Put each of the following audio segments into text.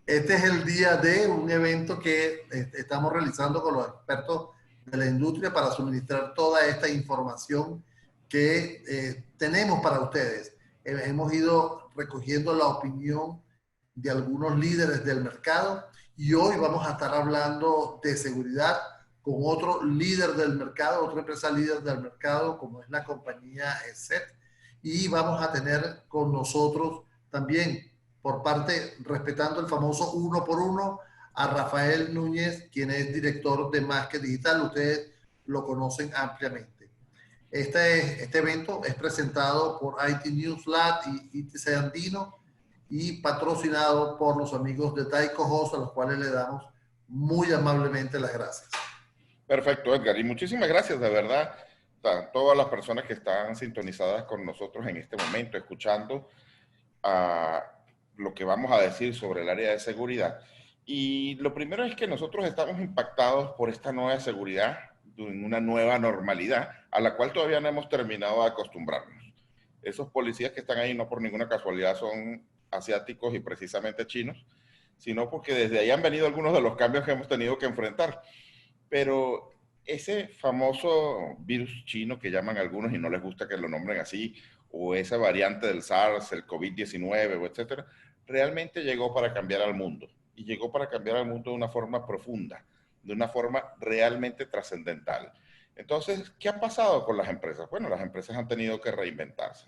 Este es el día de un evento que estamos realizando con los expertos de la industria para suministrar toda esta información que tenemos para ustedes. Hemos ido recogiendo la opinión de algunos líderes del mercado y hoy vamos a estar hablando de seguridad con otro líder del mercado, otra empresa líder del mercado, como es la compañía SET, y vamos a tener con nosotros también, por parte, respetando el famoso uno por uno, a Rafael Núñez, quien es director de Más que Digital. Ustedes lo conocen ampliamente. Este evento es presentado por IT News Lab y ITC Andino y patrocinado por los amigos de Taiko Host, a los cuales le damos muy amablemente las gracias. Perfecto, Edgar. Y muchísimas gracias, de verdad, a todas las personas que están sintonizadas con nosotros en este momento, escuchando lo que vamos a decir sobre el área de seguridad. Y lo primero es que nosotros estamos impactados por esta nueva seguridad, en una nueva normalidad, a la cual todavía no hemos terminado de acostumbrarnos. Esos policías que están ahí no por ninguna casualidad son asiáticos y precisamente chinos, sino porque desde ahí han venido algunos de los cambios que hemos tenido que enfrentar. Pero ese famoso virus chino que llaman algunos y no les gusta que lo nombren así, o esa variante del SARS, el COVID-19, o etcétera, realmente llegó para cambiar al mundo. Y llegó para cambiar al mundo de una forma profunda, de una forma realmente trascendental. Entonces, ¿qué ha pasado con las empresas? Bueno, las empresas han tenido que reinventarse.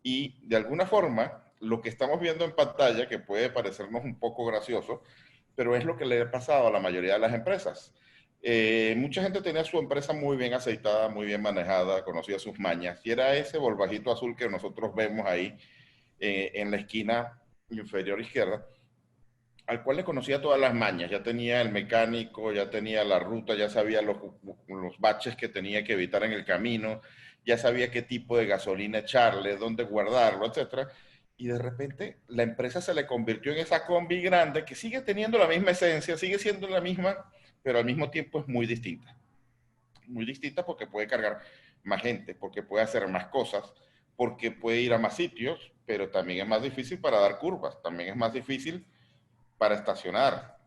Y de alguna forma, lo que estamos viendo en pantalla, que puede parecernos un poco gracioso, pero es lo que le ha pasado a la mayoría de las empresas. Mucha gente tenía su empresa muy bien aceitada, muy bien manejada, conocía sus mañas, y era ese Volvajito azul que nosotros vemos ahí en la esquina inferior izquierda, al cual le conocía todas las mañas. Ya tenía el mecánico, ya tenía la ruta, ya sabía los baches que tenía que evitar en el camino, ya sabía qué tipo de gasolina echarle, dónde guardarlo, etcétera. Y de repente la empresa se le convirtió en esa combi grande que sigue teniendo la misma esencia, sigue siendo la misma, pero al mismo tiempo es muy distinta. Muy distinta porque puede cargar más gente, porque puede hacer más cosas, porque puede ir a más sitios, pero también es más difícil para dar curvas, también es más difícil para estacionar.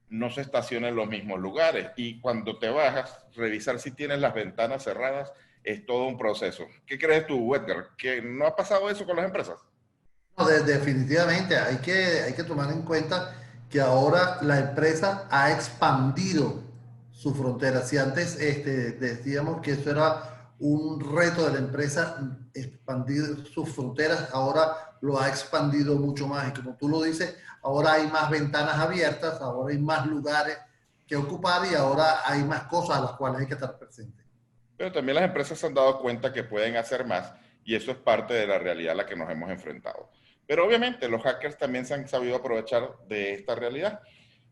No se estaciona en los mismos lugares y cuando te bajas, revisar si tienes las ventanas cerradas es todo un proceso. ¿Qué crees tú, Edgar? ¿Que no ha pasado eso con las empresas? No, definitivamente hay que tomar en cuenta que ahora la empresa ha expandido su frontera. Si antes decíamos que eso era un reto de la empresa, expandir sus fronteras, ahora lo ha expandido mucho más. Y como tú lo dices, ahora hay más ventanas abiertas, ahora hay más lugares que ocupar y ahora hay más cosas a las cuales hay que estar presentes. Pero también las empresas se han dado cuenta que pueden hacer más y eso es parte de la realidad a la que nos hemos enfrentado. Pero obviamente los hackers también se han sabido aprovechar de esta realidad.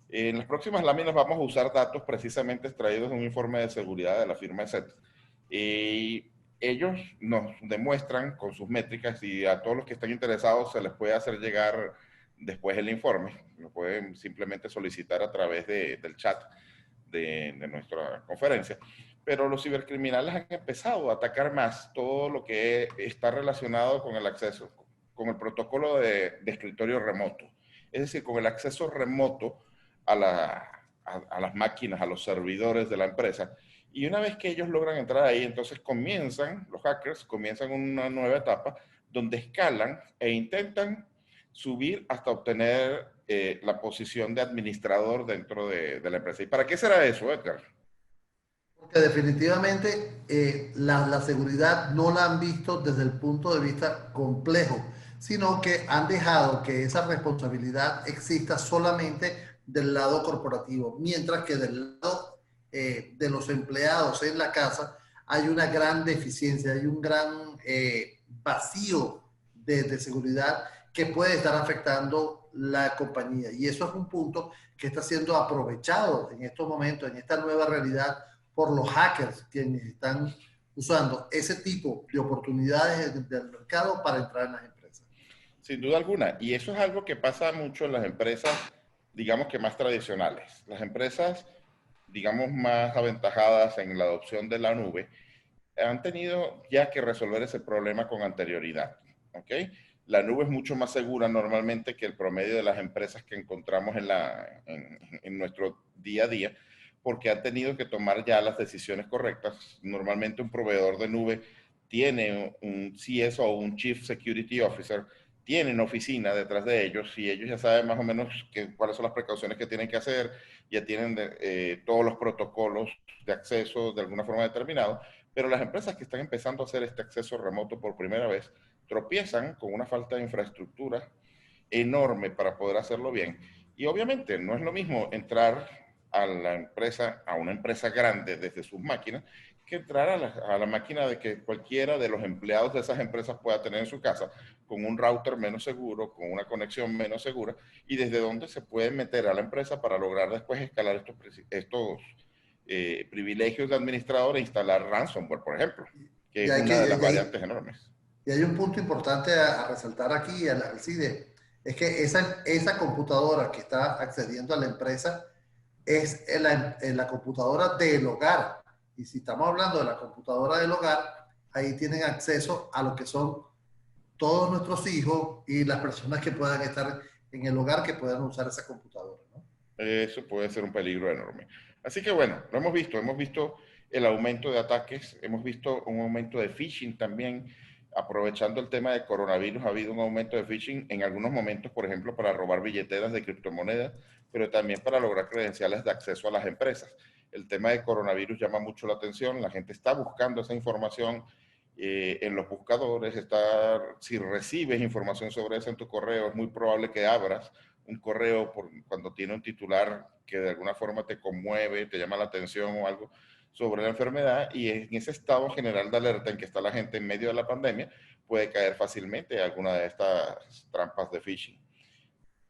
En las próximas láminas vamos a usar datos precisamente extraídos de un informe de seguridad de la firma SET. Y ellos nos demuestran con sus métricas y a todos los que están interesados se les puede hacer llegar después el informe. Lo pueden simplemente solicitar a través del chat de nuestra conferencia. Pero los cibercriminales han empezado a atacar más todo lo que está relacionado con el acceso, con el protocolo de escritorio remoto. Es decir, con el acceso remoto a las máquinas, a los servidores de la empresa. Y una vez que ellos logran entrar ahí, entonces comienzan, los hackers comienzan una nueva etapa donde escalan e intentan subir hasta obtener la posición de administrador dentro de la empresa. ¿Y para qué será eso, Edgar? Porque definitivamente la seguridad no la han visto desde el punto de vista complejo, sino que han dejado que esa responsabilidad exista solamente del lado corporativo, mientras que del lado de los empleados en la casa hay una gran deficiencia, hay un gran vacío de seguridad que puede estar afectando la compañía. Y eso es un punto que está siendo aprovechado en estos momentos, en esta nueva realidad por los hackers quienes están usando ese tipo de oportunidades del mercado para entrar en las empresas. Sin duda alguna. Y eso es algo que pasa mucho en las empresas, digamos que más tradicionales. Las empresas, digamos, más aventajadas en la adopción de la nube, han tenido ya que resolver ese problema con anterioridad. ¿Ok? La nube es mucho más segura normalmente que el promedio de las empresas que encontramos en nuestro día a día, porque han tenido que tomar ya las decisiones correctas. Normalmente un proveedor de nube tiene un CSO o un Chief Security Officer, tienen oficina detrás de ellos y ellos ya saben más o menos cuáles son las precauciones que tienen que hacer, ya tienen todos los protocolos de acceso de alguna forma determinado, pero las empresas que están empezando a hacer este acceso remoto por primera vez tropiezan con una falta de infraestructura enorme para poder hacerlo bien. Y obviamente no es lo mismo entrar a la empresa, a una empresa grande desde sus máquinas, que entrar a la máquina de que cualquiera de los empleados de esas empresas pueda tener en su casa, con un router menos seguro, con una conexión menos segura, y desde donde se puede meter a la empresa para lograr después escalar estos privilegios de administrador e instalar ransomware, por ejemplo, que Y es hay una de que, las variantes enormes. y hay un punto importante a resaltar aquí, Alcide, es que esa computadora que está accediendo a la empresa es la computadora del hogar. Y si estamos hablando de la computadora del hogar, ahí tienen acceso a lo que son todos nuestros hijos y las personas que puedan estar en el hogar que puedan usar esa computadora, ¿no? Eso puede ser un peligro enorme. Así que bueno, lo hemos visto el aumento de ataques, hemos visto un aumento de phishing también. Aprovechando el tema de coronavirus, ha habido un aumento de phishing en algunos momentos, por ejemplo, para robar billeteras de criptomonedas, pero también para lograr credenciales de acceso a las empresas. El tema de coronavirus llama mucho la atención, la gente está buscando esa información en los buscadores, si recibes información sobre eso en tu correo, es muy probable que abras un correo cuando tiene un titular que de alguna forma te conmueve, te llama la atención o algo sobre la enfermedad, y en ese estado general de alerta en que está la gente en medio de la pandemia, puede caer fácilmente alguna de estas trampas de phishing.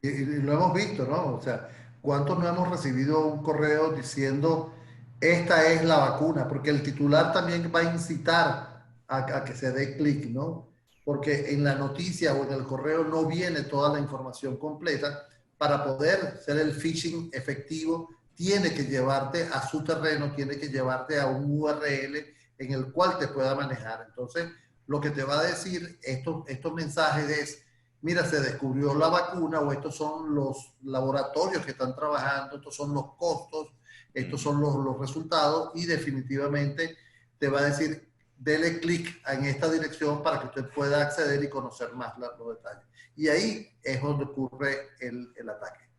Y lo hemos visto, ¿no? O sea, ¿cuántos no hemos recibido un correo diciendo esta es la vacuna? Porque el titular también va a incitar a que se dé clic, ¿no? Porque en la noticia o en el correo no viene toda la información completa. Para poder ser el phishing efectivo, tiene que llevarte a su terreno, tiene que llevarte a un URL en el cual te pueda manejar. Entonces, lo que te va a decir estos mensajes es: mira, se descubrió la vacuna, o estos son los laboratorios que están trabajando, estos son los costos, estos son los resultados, y definitivamente te va a decir, dele clic en esta dirección para que usted pueda acceder y conocer más los detalles. Y ahí es donde ocurre el ataque.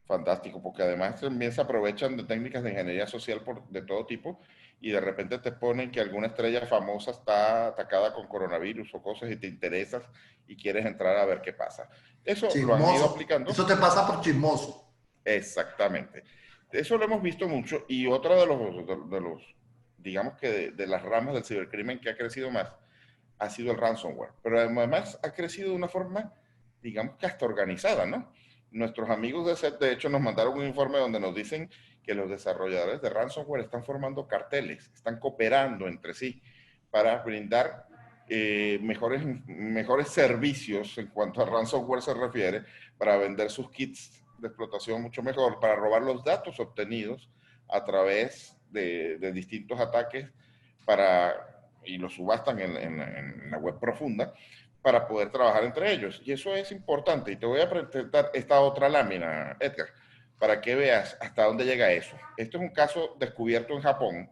Fantástico, porque además también se aprovechan de técnicas de ingeniería social de todo tipo y de repente te ponen que alguna estrella famosa está atacada con coronavirus o cosas y te interesas y quieres entrar a ver qué pasa. Eso lo han ido Chismoso. aplicando. Eso te pasa por chismoso. Exactamente. Eso lo hemos visto mucho y otra de los digamos que de las ramas del cibercrimen que ha crecido más ha sido el ransomware. Pero además ha crecido de una forma, digamos que hasta organizada, ¿no? Nuestros amigos de SET, de hecho, nos mandaron un informe donde nos dicen que los desarrolladores de ransomware están formando carteles, están cooperando entre sí para brindar mejores servicios en cuanto a ransomware se refiere, para vender sus kits de explotación mucho mejor, para robar los datos obtenidos a través de distintos ataques y los subastan en la web profunda para poder trabajar entre ellos. Y eso es importante. Y te voy a presentar esta otra lámina, Edgar, para que veas hasta dónde llega eso. Esto es un caso descubierto en Japón,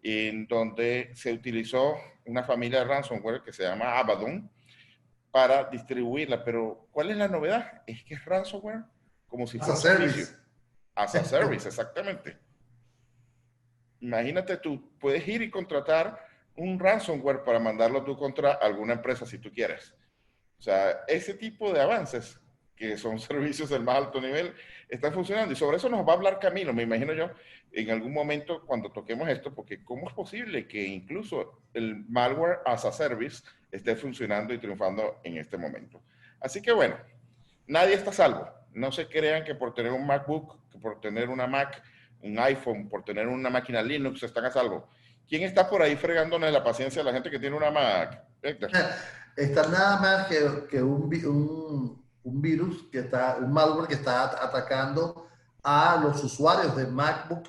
en donde se utilizó una familia de ransomware que se llama Abaddon para distribuirla. Pero, ¿cuál es la novedad? Es que es ransomware como si As a fuera un servicio. service. As a service, exactamente. Imagínate, tú puedes ir y contratar un ransomware para mandarlo tú contra alguna empresa si tú quieres. O sea, ese tipo de avances, que son servicios del más alto nivel, están funcionando. Y sobre eso nos va a hablar Camilo, me imagino yo, en algún momento cuando toquemos esto, porque ¿cómo es posible que incluso el malware as a service esté funcionando y triunfando en este momento? Así que bueno, nadie está a salvo. No se crean que por tener un MacBook, que por tener una Mac, un iPhone, por tener una máquina Linux están a salvo. ¿Quién está por ahí fregándole la paciencia a la gente que tiene una Mac, Héctor? Está nada más que un virus, un malware que está atacando a los usuarios de MacBook,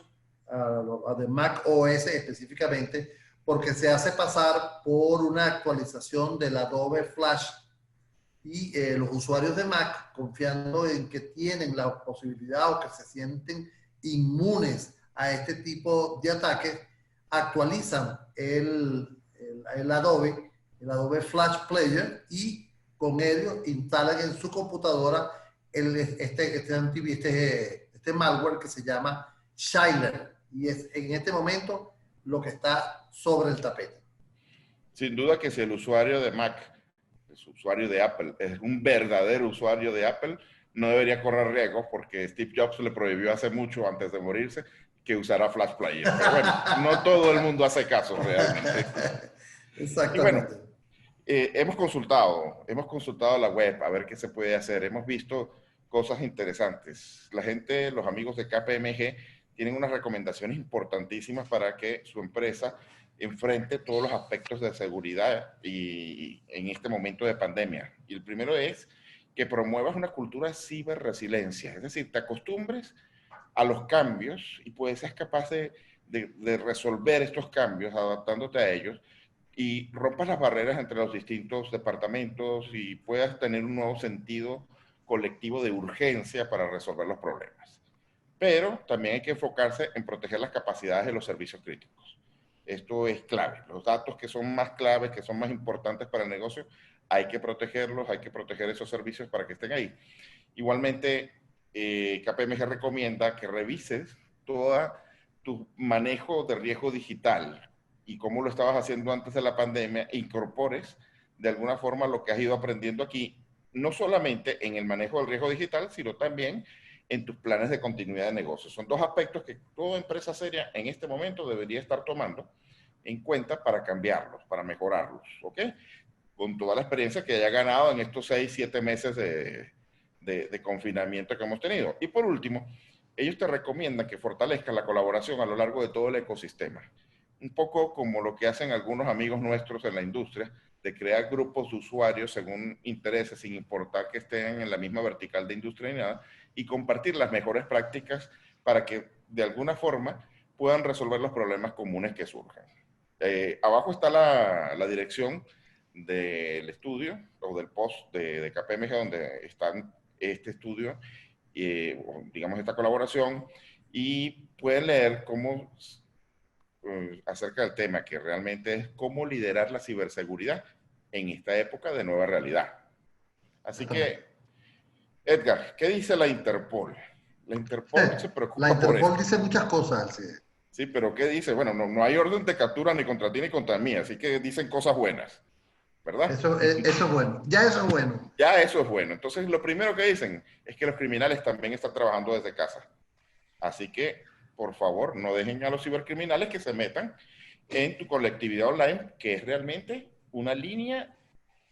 de Mac OS específicamente, porque se hace pasar por una actualización del Adobe Flash. y los usuarios de Mac, confiando en que tienen la posibilidad o que se sienten inmunes a este tipo de ataques, actualizan el Adobe Flash Player, y con ello instalan en su computadora este malware que se llama Shiler, y es en este momento lo que está sobre el tapete. Sin duda que si el usuario de Mac, es usuario de Apple, es un verdadero usuario de Apple, no debería correr riesgos porque Steve Jobs le prohibió hace mucho, antes de morirse, que usara Flash Player. Pero bueno, no todo el mundo hace caso realmente. Y bueno, Exactamente. hemos consultado la web a ver qué se puede hacer. Hemos visto cosas interesantes. La gente, los amigos de KPMG, tienen unas recomendaciones importantísimas para que su empresa enfrente todos los aspectos de seguridad y en este momento de pandemia. Y el primero es que promuevas una cultura de ciberresiliencia, es decir, te acostumbres a los cambios y pues seas capaz de resolver estos cambios adaptándote a ellos y rompas las barreras entre los distintos departamentos y puedas tener un nuevo sentido colectivo de urgencia para resolver los problemas. Pero también hay que enfocarse en proteger las capacidades de los servicios críticos. Esto es clave. Los datos que son más claves, que son más importantes para el negocio, hay que protegerlos, hay que proteger esos servicios para que estén ahí. Igualmente, KPMG recomienda que revises todo tu manejo de riesgo digital y cómo lo estabas haciendo antes de la pandemia, e incorpores de alguna forma lo que has ido aprendiendo aquí, no solamente en el manejo del riesgo digital, sino también en tus planes de continuidad de negocio. Son dos aspectos que toda empresa seria en este momento debería estar tomando en cuenta para cambiarlos, para mejorarlos, ¿ok? Con toda la experiencia que haya ganado en estos 6, 7 meses de confinamiento que hemos tenido. Y por último, ellos te recomiendan que fortalezcas la colaboración a lo largo de todo el ecosistema. Un poco como lo que hacen algunos amigos nuestros en la industria, de crear grupos de usuarios según intereses, sin importar que estén en la misma vertical de industria ni nada, y compartir las mejores prácticas para que de alguna forma puedan resolver los problemas comunes que surjan. Abajo está la dirección del estudio o del post de KPMG donde está este estudio, digamos esta colaboración, y pueden leer cómo acerca del tema que realmente es cómo liderar la ciberseguridad en esta época de nueva realidad. Así que, Edgar, ¿qué dice la Interpol? La Interpol se La preocupa por Interpol esto. dice muchas cosas, sí. Sí, pero ¿qué dice? Bueno, no hay orden de captura ni contra ti ni contra mí, así que dicen cosas buenas, ¿verdad? Eso es bueno. Ya eso es bueno. Ya eso es bueno. Entonces, lo primero que dicen es que los criminales también están trabajando desde casa. Así que, por favor, no dejen a los cibercriminales que se metan en tu colectividad online, que es realmente una línea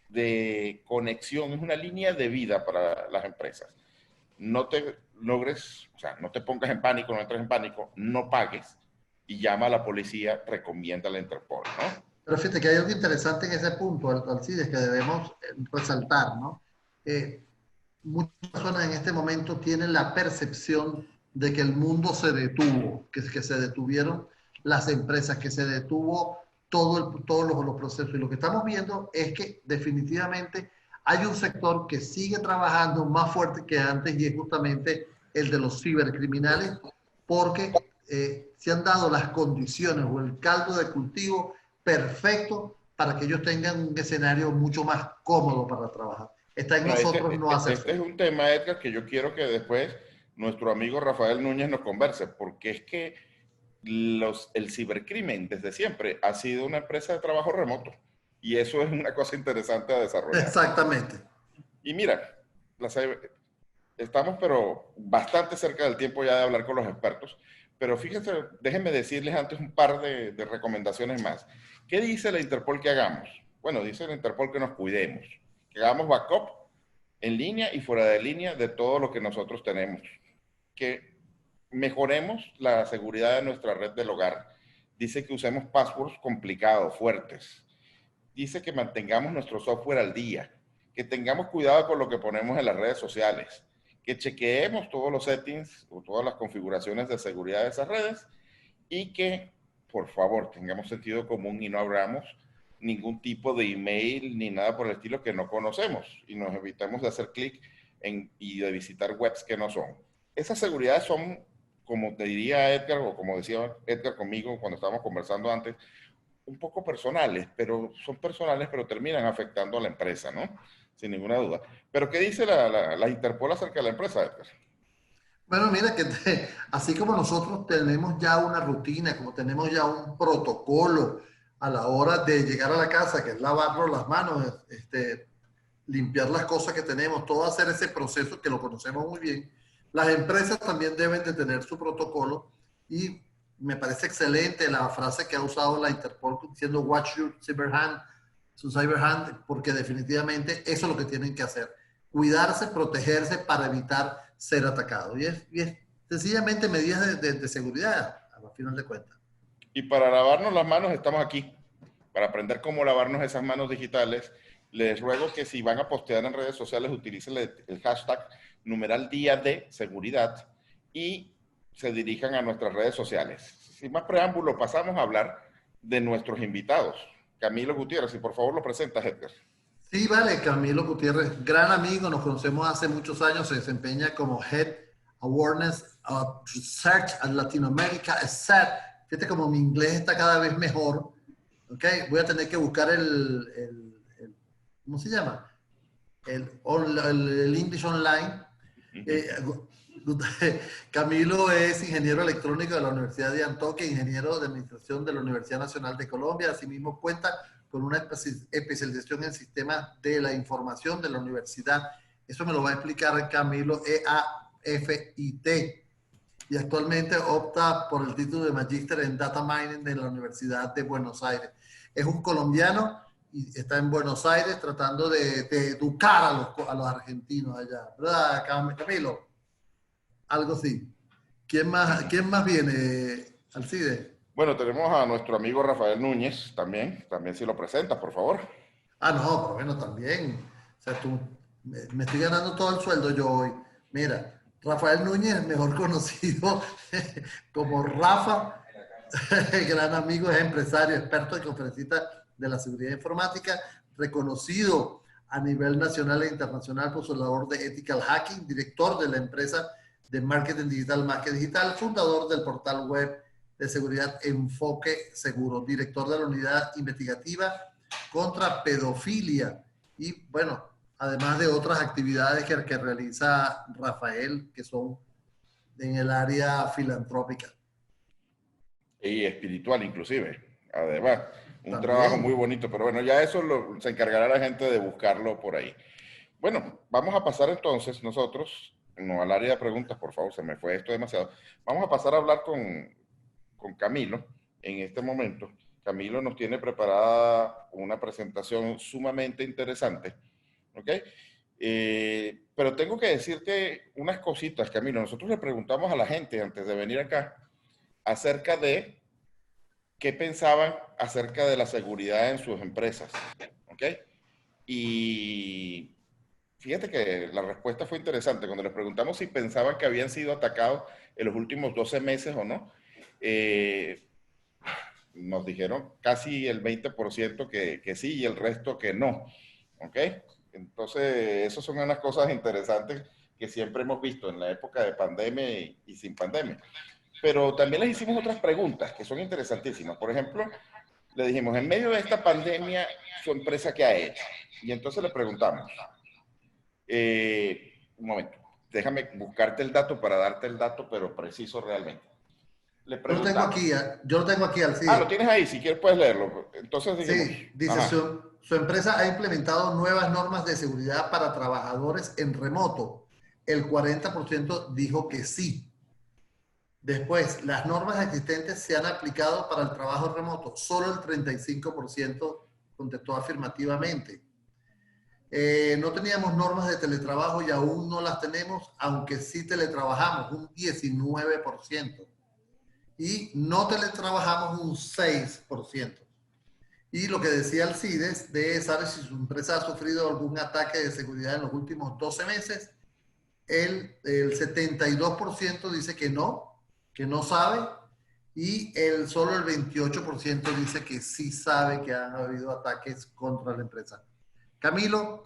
de conexión, es una línea de vida para las empresas. No te logres, o sea, no te pongas en pánico, no entres en pánico, no pagues y llama a la policía, recomienda a la Interpol, ¿no? Pero fíjate que hay algo interesante en ese punto, Alcides, que debemos resaltar, ¿no? Muchas personas en este momento tienen la percepción de que el mundo se detuvo, que se detuvieron las empresas, que se detuvo todos los procesos. Y lo que estamos viendo es que definitivamente hay un sector que sigue trabajando más fuerte que antes, y es justamente el de los cibercriminales, porque se han dado las condiciones o el caldo de cultivo perfecto para que ellos tengan un escenario mucho más cómodo para trabajar. Está en Bueno, nosotros no este hacerlo. es un tema, Edgar, que yo quiero que después nuestro amigo Rafael Núñez nos converse, porque es que el cibercrimen desde siempre ha sido una empresa de trabajo remoto y eso es una cosa interesante a desarrollar. Exactamente. Y mira, estamos pero bastante cerca del tiempo ya de hablar con los expertos, pero fíjense, déjenme decirles antes un par de recomendaciones más. ¿Qué dice la Interpol que hagamos? Bueno, dice la Interpol que nos cuidemos, que hagamos backup en línea y fuera de línea de todo lo que nosotros tenemos, que mejoremos la seguridad de nuestra red del hogar. Dice que usemos passwords complicados, fuertes. Dice que mantengamos nuestro software al día, que tengamos cuidado con lo que ponemos en las redes sociales, que chequeemos todos los settings o todas las configuraciones de seguridad de esas redes y que, por favor, tengamos sentido común y no abramos ningún tipo de email ni nada por el estilo que no conocemos y nos evitamos de hacer clic y de visitar webs que no son. Esas seguridades son, como te diría Edgar, o como decía Edgar conmigo cuando estábamos conversando antes, un poco personales, pero son personales, pero terminan afectando a la empresa, ¿no? Sin ninguna duda. Pero ¿qué dice la Interpol acerca de la empresa, Edgar? Bueno, mira que así como nosotros tenemos ya una rutina, como tenemos ya un protocolo a la hora de llegar a la casa, que es lavarnos las manos, limpiar las cosas que tenemos, todo hacer ese proceso que lo conocemos muy bien, las empresas también deben de tener su protocolo y me parece excelente la frase que ha usado la Interpol diciendo watch your cyber hand, su cyber hand, porque definitivamente eso es lo que tienen que hacer, cuidarse, protegerse para evitar ser atacado. Y es sencillamente medidas de seguridad, a final de cuentas. Y para lavarnos las manos estamos aquí, para aprender cómo lavarnos esas manos digitales. Les ruego que si van a postear en redes sociales utilicen el hashtag numeral día de seguridad y se dirijan a nuestras redes sociales. Sin más preámbulo, pasamos a hablar de nuestros invitados. Camilo Gutiérrez, y por favor lo presentas, Edgar. Sí, vale, Camilo Gutiérrez, gran amigo, nos conocemos hace muchos años, se desempeña como Head Awareness Research en Latinoamérica, SAT. Fíjate como mi inglés está cada vez mejor, ¿ok? Voy a tener que buscar ¿cómo se llama? El English Online. Eh, Camilo es ingeniero electrónico de la Universidad de Antioquia, ingeniero de administración de la Universidad Nacional de Colombia, asimismo cuenta con una especialización en sistemas de la información de la universidad. Eso me lo va a explicar Camilo, EAFIT. Y actualmente opta por el título de Magíster en Data Mining de la Universidad de Buenos Aires. Es un colombiano y está en Buenos Aires tratando de educar a los argentinos allá. ¿Verdad, Camilo? Algo así. ¿Quién más viene, Alcide? Bueno, tenemos a nuestro amigo Rafael Núñez también. También si lo presentas, por favor. Ah, no, pero bueno, también. O sea, me estoy ganando todo el sueldo yo hoy. Mira, Rafael Núñez, mejor conocido como Rafa, gran amigo, es empresario, experto y conferencista de la seguridad informática, reconocido a nivel nacional e internacional por su labor de Ethical Hacking, director de la empresa de marketing digital Más que Digital, fundador del portal web de seguridad Enfoque Seguro, director de la unidad investigativa contra pedofilia y bueno, además de otras actividades que realiza Rafael que son en el área filantrópica. Y espiritual inclusive, además. Un trabajo muy También. bonito, pero bueno, ya eso se encargará la gente de buscarlo por ahí. Bueno, vamos a pasar entonces nosotros, no al área de preguntas, por favor, se me fue esto demasiado. Vamos a pasar a hablar con Camilo en este momento. Camilo nos tiene preparada una presentación sumamente interesante, ¿ok? Pero tengo que decirte unas cositas, Camilo. Nosotros le preguntamos a la gente antes de venir acá acerca de qué pensaban acerca de la seguridad en sus empresas, ¿ok? Y fíjate que la respuesta fue interesante. Cuando les preguntamos si pensaban que habían sido atacados en los últimos 12 meses o no, nos dijeron casi el 20% que sí y el resto que no, ¿ok? Entonces, esas son unas cosas interesantes que siempre hemos visto en la época de pandemia y sin pandemia. Pero también les hicimos otras preguntas que son interesantísimas. Por ejemplo, le dijimos, en medio de esta pandemia, ¿su empresa qué ha hecho? Y entonces le preguntamos, un momento, déjame buscarte el dato para darte el dato, pero preciso realmente. Le preguntamos. Yo lo tengo aquí, Ah, lo Alcide. tienes ahí, si quieres puedes leerlo. Entonces dijimos, Sí, dice, ajá, su empresa ha implementado nuevas normas de seguridad para trabajadores en remoto. El 40% dijo que sí. Después, las normas existentes se han aplicado para el trabajo remoto. Solo el 35% contestó afirmativamente. No teníamos normas de teletrabajo y aún no las tenemos, aunque sí teletrabajamos, un 19%. Y no teletrabajamos un 6%. Y lo que decía Alcides, de saber si su empresa ha sufrido algún ataque de seguridad en los últimos 12 meses, el 72% dice que no sabe, y solo el 28% dice que sí sabe que han habido ataques contra la empresa. Camilo,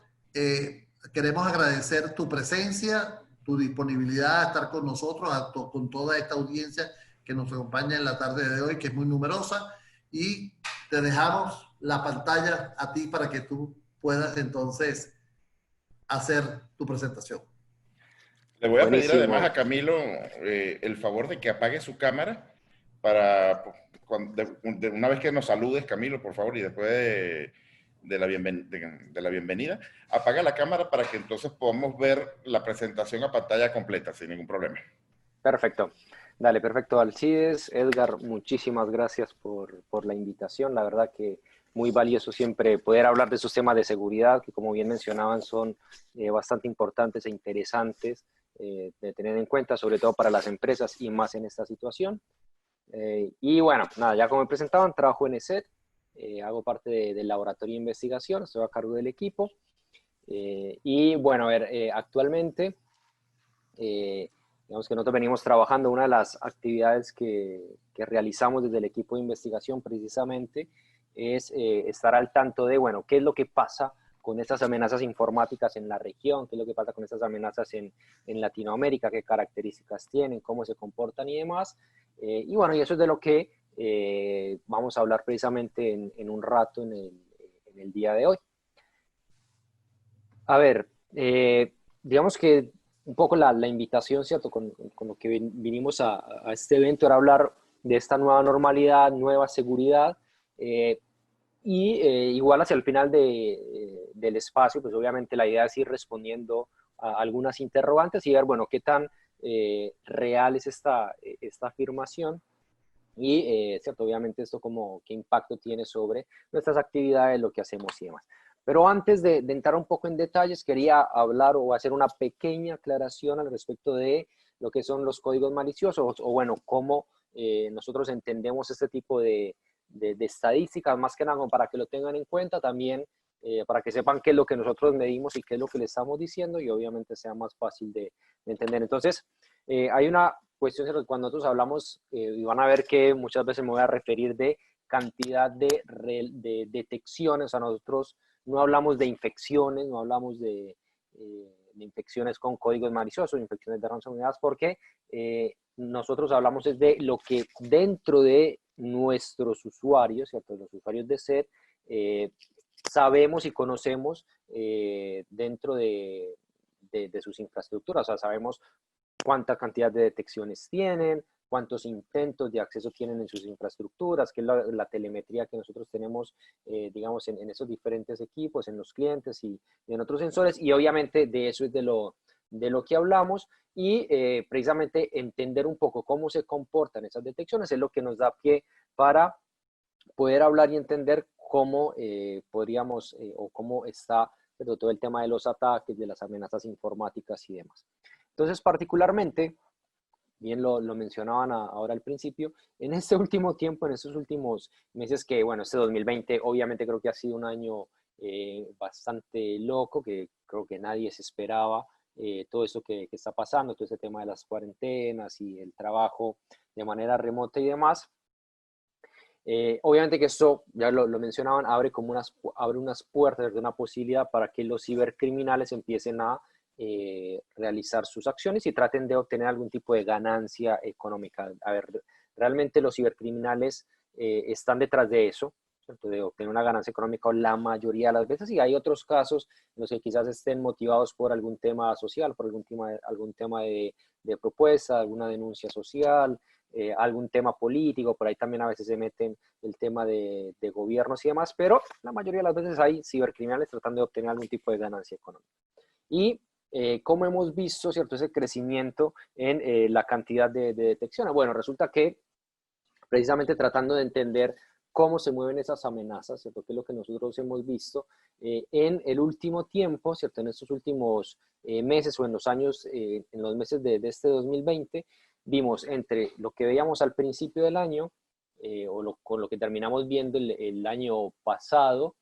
queremos agradecer tu presencia, tu disponibilidad a estar con nosotros, con toda esta audiencia que nos acompaña en la tarde de hoy, que es muy numerosa, y te dejamos la pantalla a ti para que tú puedas entonces hacer tu presentación. Le voy a pedir además Buenísimo. a Camilo el favor de que apague su cámara para, una vez que nos saludes, Camilo, por favor, y después de la bienvenida, apaga la cámara para que entonces podamos ver la presentación a pantalla completa, sin ningún problema. Perfecto. Dale, perfecto, Alcides. Edgar, muchísimas gracias por la invitación. La verdad que muy valioso siempre poder hablar de esos temas de seguridad, que como bien mencionaban son bastante importantes e interesantes de tener en cuenta, sobre todo para las empresas y más en esta situación. Y bueno, nada, ya como me presentaban, trabajo en ESET, hago parte del laboratorio de investigación, estoy a cargo del equipo. Y bueno, a ver, actualmente, digamos que nosotros venimos trabajando, una de las actividades que realizamos desde el equipo de investigación precisamente es estar al tanto de, bueno, qué es lo que pasa con estas amenazas informáticas en la región, qué es lo que pasa con estas amenazas en Latinoamérica, qué características tienen, cómo se comportan y demás. Y bueno, y eso es de lo que vamos a hablar precisamente en un rato en el día de hoy. A ver, digamos que un poco la invitación, ¿cierto? Con lo que vinimos a este evento era hablar de esta nueva normalidad, nueva seguridad, igual hacia el final del espacio, pues obviamente la idea es ir respondiendo a algunas interrogantes y ver, bueno, qué tan real es esta afirmación y, ¿cierto? Obviamente esto como qué impacto tiene sobre nuestras actividades, lo que hacemos y demás. Pero antes de entrar un poco en detalles, quería hablar o hacer una pequeña aclaración al respecto de lo que son los códigos maliciosos o bueno, cómo nosotros entendemos este tipo de estadísticas, más que nada como para que lo tengan en cuenta, también para que sepan qué es lo que nosotros medimos y qué es lo que le estamos diciendo y obviamente sea más fácil de entender. Entonces, hay una cuestión que cuando nosotros hablamos, y van a ver que muchas veces me voy a referir de cantidad de detecciones, o sea, nosotros no hablamos de infecciones, no hablamos de infecciones con códigos maliciosos, infecciones de ransomware, porque nosotros hablamos es de lo que dentro de nuestros usuarios, ¿cierto? Los usuarios de SET, sabemos y conocemos dentro de sus infraestructuras, o sea, sabemos cuánta cantidad de detecciones tienen, cuántos intentos de acceso tienen en sus infraestructuras, qué es la telemetría que nosotros tenemos, digamos, en esos diferentes equipos, en los clientes y en otros sensores, y obviamente de eso es de lo que hablamos, y precisamente entender un poco cómo se comportan esas detecciones es lo que nos da pie para poder hablar y entender cómo podríamos o cómo está todo el tema de los ataques, de las amenazas informáticas y demás. Entonces, particularmente, bien lo mencionaban ahora al principio, en este último tiempo, en estos últimos meses que, bueno, este 2020 obviamente creo que ha sido un año bastante loco, que creo que nadie se esperaba todo esto que está pasando, todo este tema de las cuarentenas y el trabajo de manera remota y demás. Obviamente que esto, ya lo mencionaban, abre unas puertas de una posibilidad para que los cibercriminales empiecen a realizar sus acciones y traten de obtener algún tipo de ganancia económica. A ver, realmente los cibercriminales están detrás de eso, ¿cierto? De obtener una ganancia económica la mayoría de las veces, y hay otros casos en los que quizás estén motivados por algún tema social, por algún tema de propuesta, alguna denuncia social, algún tema político, por ahí también a veces se meten el tema de gobiernos y demás, pero la mayoría de las veces hay cibercriminales tratando de obtener algún tipo de ganancia económica. Y ¿cómo hemos visto, cierto, ese crecimiento en la cantidad de detecciones? Bueno, resulta que precisamente tratando de entender cómo se mueven esas amenazas, ¿cierto? Que es lo que nosotros hemos visto en el último tiempo, ¿cierto? En estos últimos meses o en los años, en los meses de este 2020, vimos entre lo que veíamos al principio del año con lo que terminamos viendo el año pasado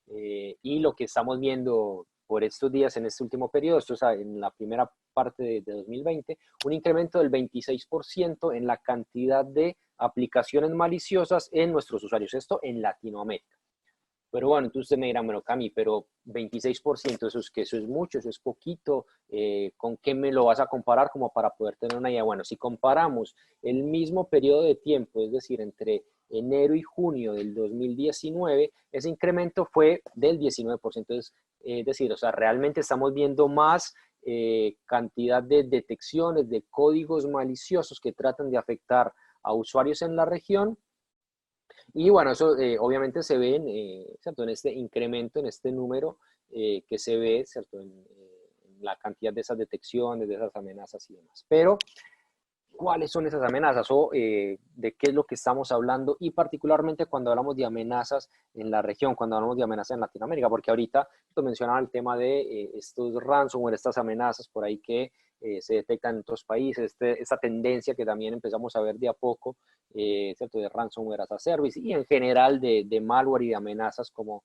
y lo que estamos viendo por estos días en este último periodo, esto es en la primera parte de 2020, un incremento del 26% en la cantidad de aplicaciones maliciosas en nuestros usuarios. Esto en Latinoamérica. Pero bueno, entonces usted me dirá, bueno, Cami, pero 26%, eso es mucho, eso es poquito, ¿con qué me lo vas a comparar como para poder tener una idea? Bueno, si comparamos el mismo periodo de tiempo, es decir, entre enero y junio del 2019, ese incremento fue del 19%, es decir, o sea, realmente estamos viendo más cantidad de detecciones de códigos maliciosos que tratan de afectar a usuarios en la región. Y bueno, eso obviamente se ve ¿cierto? En este incremento, en este número que se ve, ¿cierto? En la cantidad de esas detecciones, de esas amenazas y demás. Pero, ¿cuáles son esas amenazas o de qué es lo que estamos hablando? Y particularmente cuando hablamos de amenazas en la región, cuando hablamos de amenazas en Latinoamérica, porque ahorita tú mencionabas el tema de estos ransomware, estas amenazas por ahí que se detectan en otros países, esta tendencia que también empezamos a ver de a poco, ¿cierto? De ransomware as a service y en general de malware y de amenazas como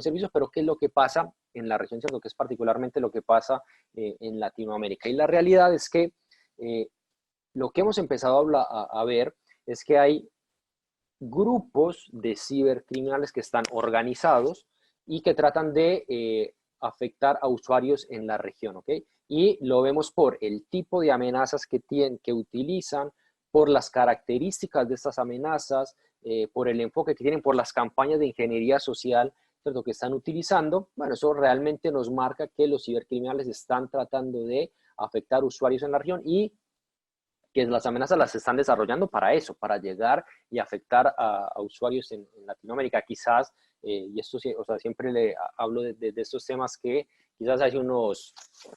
servicios, pero ¿qué es lo que pasa en la región, ¿cierto? Que es particularmente lo que pasa en Latinoamérica. Y la realidad es que lo que hemos empezado a ver es que hay grupos de cibercriminales que están organizados y que tratan de afectar a usuarios en la región, ¿ok? Y lo vemos por el tipo de amenazas que utilizan, por las características de estas amenazas, por el enfoque que tienen, por las campañas de ingeniería social, ¿cierto? Que están utilizando. Bueno, eso realmente nos marca que los cibercriminales están tratando de afectar usuarios en la región y que las amenazas las están desarrollando para eso, para llegar y afectar a usuarios en Latinoamérica. Quizás, y esto, o sea, siempre le hablo de estos temas que quizás hace unos,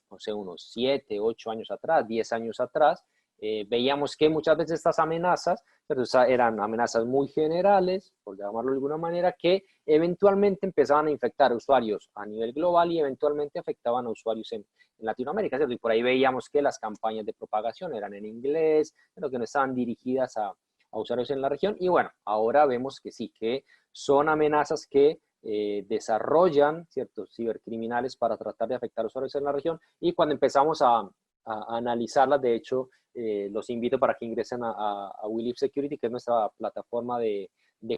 no sé, unos 7, 8 años atrás, 10 años atrás, veíamos que muchas veces estas amenazas, pero eran amenazas muy generales, por llamarlo de alguna manera, que eventualmente empezaban a infectar a usuarios a nivel global y eventualmente afectaban a usuarios en Latinoamérica, ¿cierto? Y por ahí veíamos que las campañas de propagación eran en inglés, pero que no estaban dirigidas a usuarios en la región. Y bueno, ahora vemos que sí, que son amenazas que desarrollan ciertos cibercriminales para tratar de afectar a usuarios en la región. Y cuando empezamos a analizarlas, de hecho, los invito para que ingresen a WeLive Security, que es nuestra plataforma de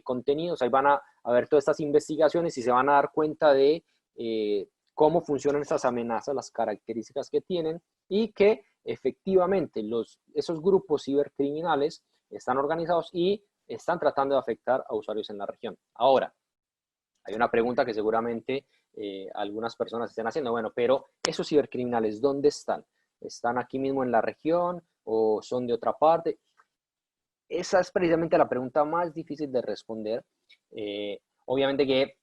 contenidos. Ahí van a ver todas estas investigaciones y se van a dar cuenta de cómo funcionan estas amenazas, las características que tienen y que efectivamente esos grupos cibercriminales están organizados y están tratando de afectar a usuarios en la región. Ahora, hay una pregunta que seguramente algunas personas estén haciendo. Bueno, pero esos cibercriminales, ¿dónde están? ¿Están aquí mismo en la región o son de otra parte? Esa es precisamente la pregunta más difícil de responder. Obviamente que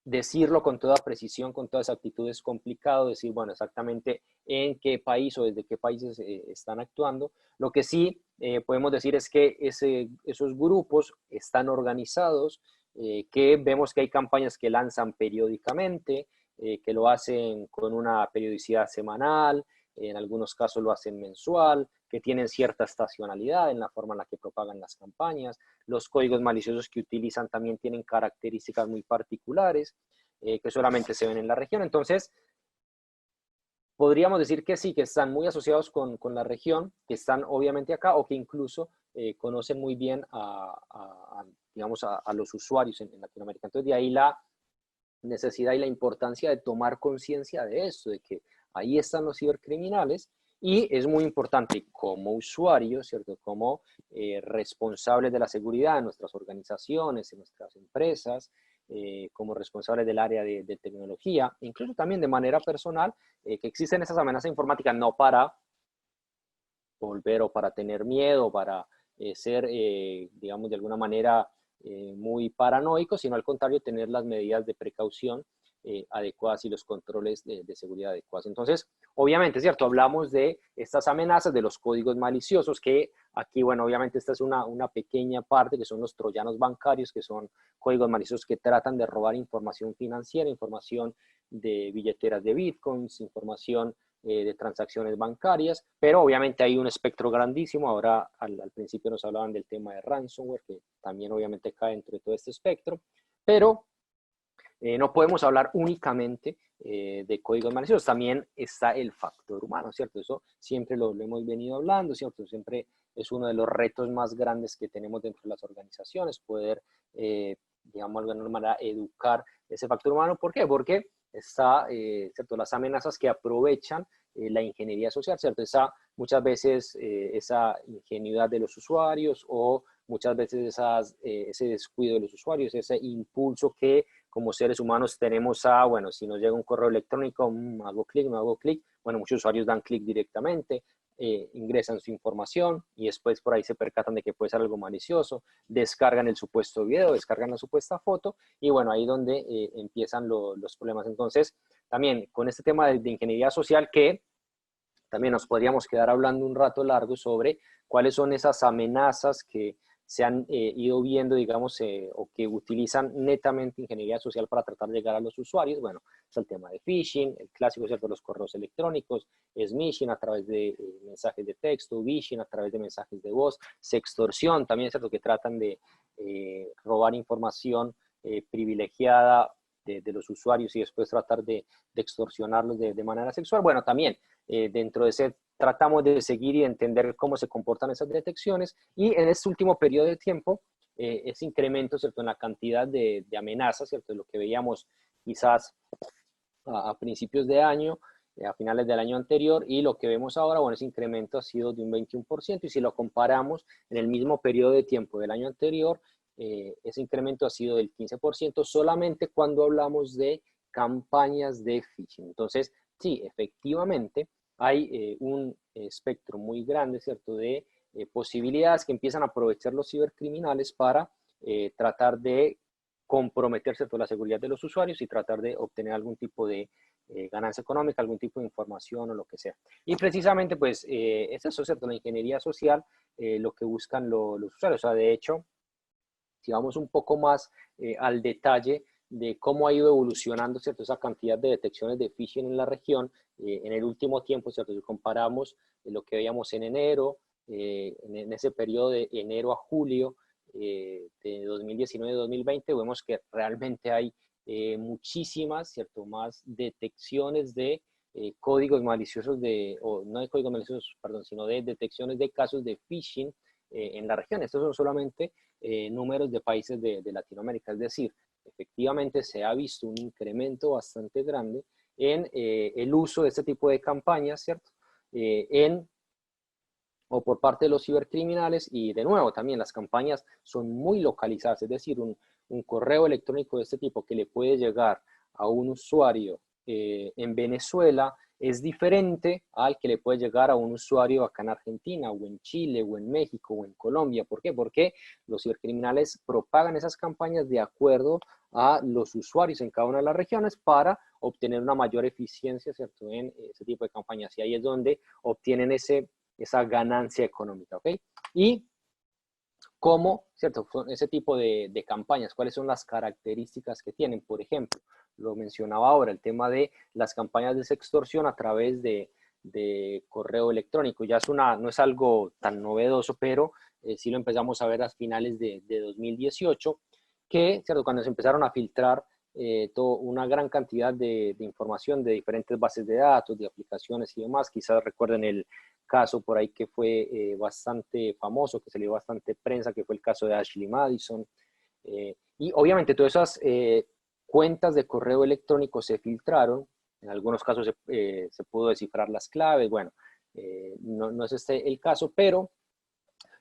decirlo con toda precisión, con toda exactitud es complicado, decir, bueno, exactamente en qué país o desde qué países están actuando. Lo que sí podemos decir es que esos grupos están organizados, que vemos que hay campañas que lanzan periódicamente, que lo hacen con una periodicidad semanal, en algunos casos lo hacen mensual, que tienen cierta estacionalidad en la forma en la que propagan las campañas. Los códigos maliciosos que utilizan también tienen características muy particulares que solamente se ven en la región. Entonces, podríamos decir que sí, que están muy asociados con la región, que están obviamente acá o que incluso conocen muy bien digamos, a los usuarios en Latinoamérica. Entonces, de ahí la necesidad y la importancia de tomar conciencia de esto, de que ahí están los cibercriminales y es muy importante como usuarios, ¿cierto? Como responsables de la seguridad de nuestras organizaciones, en nuestras empresas, como responsables del área de tecnología, incluso también de manera personal, que existen esas amenazas informáticas no para volver o para tener miedo, para ser, digamos, de alguna manera muy paranoicos, sino al contrario, tener las medidas de precaución adecuadas y los controles de seguridad adecuados. Entonces, obviamente, ¿cierto? Hablamos de estas amenazas, de los códigos maliciosos, que aquí, bueno, obviamente esta es una pequeña parte, que son los troyanos bancarios, que son códigos maliciosos que tratan de robar información financiera, información de billeteras de bitcoins, información de transacciones bancarias, pero obviamente hay un espectro grandísimo. Ahora al principio nos hablaban del tema de ransomware, que también obviamente cae dentro de todo este espectro, pero no podemos hablar únicamente de códigos maliciosos, también está el factor humano, ¿cierto? Eso siempre lo hemos venido hablando, ¿cierto? Siempre es uno de los retos más grandes que tenemos dentro de las organizaciones, poder, digamos, de alguna manera educar ese factor humano. ¿Por qué? Porque está, ¿cierto? Las amenazas que aprovechan la ingeniería social, ¿cierto? Muchas veces esa ingenuidad de los usuarios o muchas veces ese descuido de los usuarios, ese impulso que como seres humanos tenemos bueno, si nos llega un correo electrónico, hago clic, no hago clic, bueno, muchos usuarios dan clic directamente, ingresan su información y después por ahí se percatan de que puede ser algo malicioso, descargan el supuesto video, descargan la supuesta foto y bueno, ahí donde empiezan los problemas. Entonces, también con este tema de ingeniería social que también nos podríamos quedar hablando un rato largo sobre cuáles son esas amenazas que se han ido viendo, digamos, o que utilizan netamente ingeniería social para tratar de llegar a los usuarios. Bueno, es el tema de phishing, el clásico, ¿cierto? Los correos electrónicos, smishing a través de mensajes de texto, vishing a través de mensajes de voz, sextorsión también, ¿cierto? Que tratan de robar información privilegiada de los usuarios y después tratar de extorsionarlos de manera sexual. Bueno, también dentro de ese tratamos de seguir y entender cómo se comportan esas detecciones y en este último periodo de tiempo, ese incremento, ¿cierto? En la cantidad de amenazas, ¿cierto? De lo que veíamos quizás a principios de año, a finales del año anterior, y lo que vemos ahora, bueno, ese incremento ha sido de un 21%, y si lo comparamos en el mismo periodo de tiempo del año anterior, ese incremento ha sido del 15% solamente cuando hablamos de campañas de phishing. Entonces, sí, efectivamente, hay un espectro muy grande, ¿cierto?, de posibilidades que empiezan a aprovechar los cibercriminales para tratar de comprometer, ¿cierto?, la seguridad de los usuarios y tratar de obtener algún tipo de ganancia económica, algún tipo de información o lo que sea. Y precisamente, pues, es eso, ¿cierto?, la ingeniería social, lo que buscan los usuarios. O sea, de hecho, si vamos un poco más al detalle de cómo ha ido evolucionando, ¿cierto?, esa cantidad de detecciones de phishing en la región en el último tiempo, ¿cierto?, si comparamos lo que veíamos en enero, en ese periodo de enero a julio de 2019-2020, vemos que realmente hay muchísimas, ¿cierto?, más detecciones de códigos maliciosos, o no de códigos maliciosos, perdón, sino de detecciones de casos de phishing en la región. Estos son solamente números de países de Latinoamérica, es decir, efectivamente se ha visto un incremento bastante grande en el uso de este tipo de campañas, ¿cierto? O por parte de los cibercriminales, y de nuevo también las campañas son muy localizadas, es decir, un correo electrónico de este tipo que le puede llegar a un usuario en Venezuela es diferente al que le puede llegar a un usuario acá en Argentina, o en Chile, o en México, o en Colombia. ¿Por qué? Porque los cibercriminales propagan esas campañas de acuerdo a los usuarios en cada una de las regiones para obtener una mayor eficiencia, ¿cierto?, en ese tipo de campañas. Y ahí es donde obtienen esa ganancia económica, ¿ok? Y cómo, ¿cierto?, ese tipo de campañas, cuáles son las características que tienen. Por ejemplo, lo mencionaba ahora, el tema de las campañas de sextorsión a través de correo electrónico. Ya no es algo tan novedoso, pero sí lo empezamos a ver a finales de 2018, que, ¿cierto?, cuando se empezaron a filtrar una gran cantidad de información de diferentes bases de datos, de aplicaciones y demás. Quizás recuerden el caso por ahí que fue bastante famoso, que se le dio bastante prensa, que fue el caso de Ashley Madison. Y obviamente todas esas cuentas de correo electrónico se filtraron. En algunos casos se pudo descifrar las claves. Bueno, no es este el caso, pero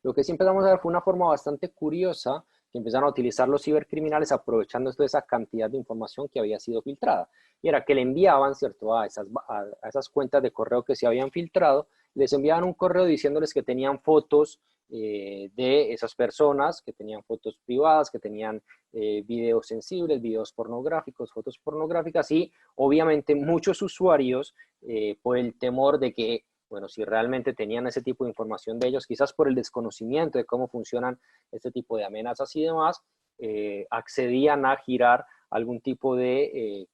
lo que sí empezamos a ver fue una forma bastante curiosa que empezaron a utilizar los cibercriminales aprovechando toda esa cantidad de información que había sido filtrada. Y era que le enviaban, ¿cierto?, a esas cuentas de correo que se habían filtrado, les enviaban un correo diciéndoles que tenían fotos de esas personas, que tenían fotos privadas, que tenían videos sensibles, videos pornográficos, fotos pornográficas, y obviamente muchos usuarios, por el temor de que, bueno, si realmente tenían ese tipo de información de ellos, quizás por el desconocimiento de cómo funcionan este tipo de amenazas y demás, accedían a girar algún tipo de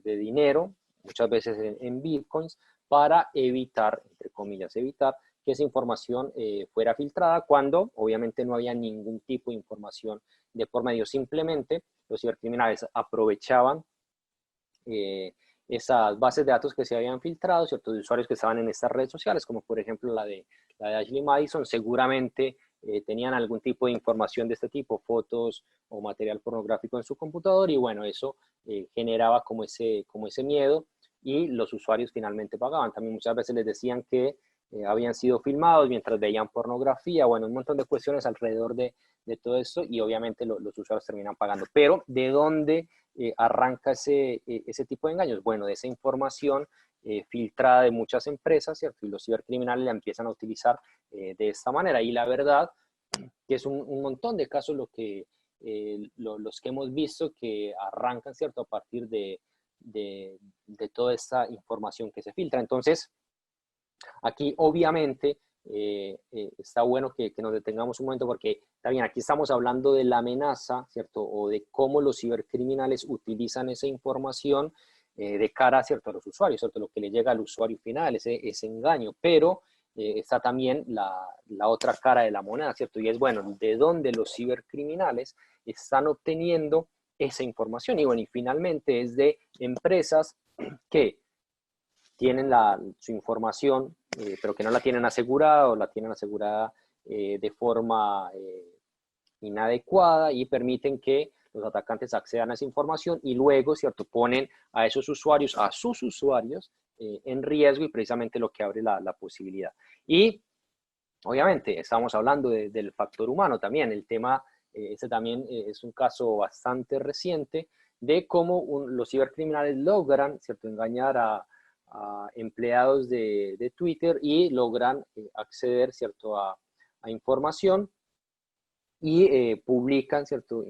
dinero, muchas veces en bitcoins, para evitar, entre comillas, evitar que esa información fuera filtrada, cuando obviamente no había ningún tipo de información de por medio. Simplemente los cibercriminales aprovechaban esas bases de datos que se habían filtrado, ¿cierto? De usuarios que estaban en estas redes sociales, como por ejemplo la de Ashley Madison, seguramente tenían algún tipo de información de este tipo, fotos o material pornográfico en su computador, y bueno, eso generaba como ese miedo, y los usuarios finalmente pagaban. También muchas veces les decían que habían sido filmados mientras veían pornografía, bueno, un montón de cuestiones alrededor de todo esto, y obviamente los usuarios terminan pagando. Pero, ¿de dónde arranca ese tipo de engaños? Bueno, de esa información filtrada de muchas empresas, ¿cierto? Y los cibercriminales la empiezan a utilizar de esta manera. Y la verdad que es un montón de casos los que hemos visto que arrancan, ¿cierto? A partir de toda esta información que se filtra. Entonces, aquí obviamente está bueno que nos detengamos un momento, porque está bien, aquí estamos hablando de la amenaza, ¿cierto? O de cómo los cibercriminales utilizan esa información de cara, ¿cierto?, a los usuarios, ¿cierto? Lo que le llega al usuario final, ese engaño. Pero está también la otra cara de la moneda, ¿cierto? Y es, bueno, de dónde los cibercriminales están obteniendo esa información. Y bueno, y finalmente es de empresas que tienen su información, pero que no la tienen asegurada, o la tienen asegurada de forma inadecuada, y permiten que los atacantes accedan a esa información, y luego, ¿cierto?, ponen a esos usuarios, a sus usuarios, en riesgo, y precisamente lo que abre la posibilidad. Y obviamente estamos hablando del factor humano también. El tema, ese también es un caso bastante reciente de cómo los cibercriminales logran, ¿cierto?, engañar a empleados de Twitter, y logran acceder, ¿cierto?, a información, y publican, ¿cierto?,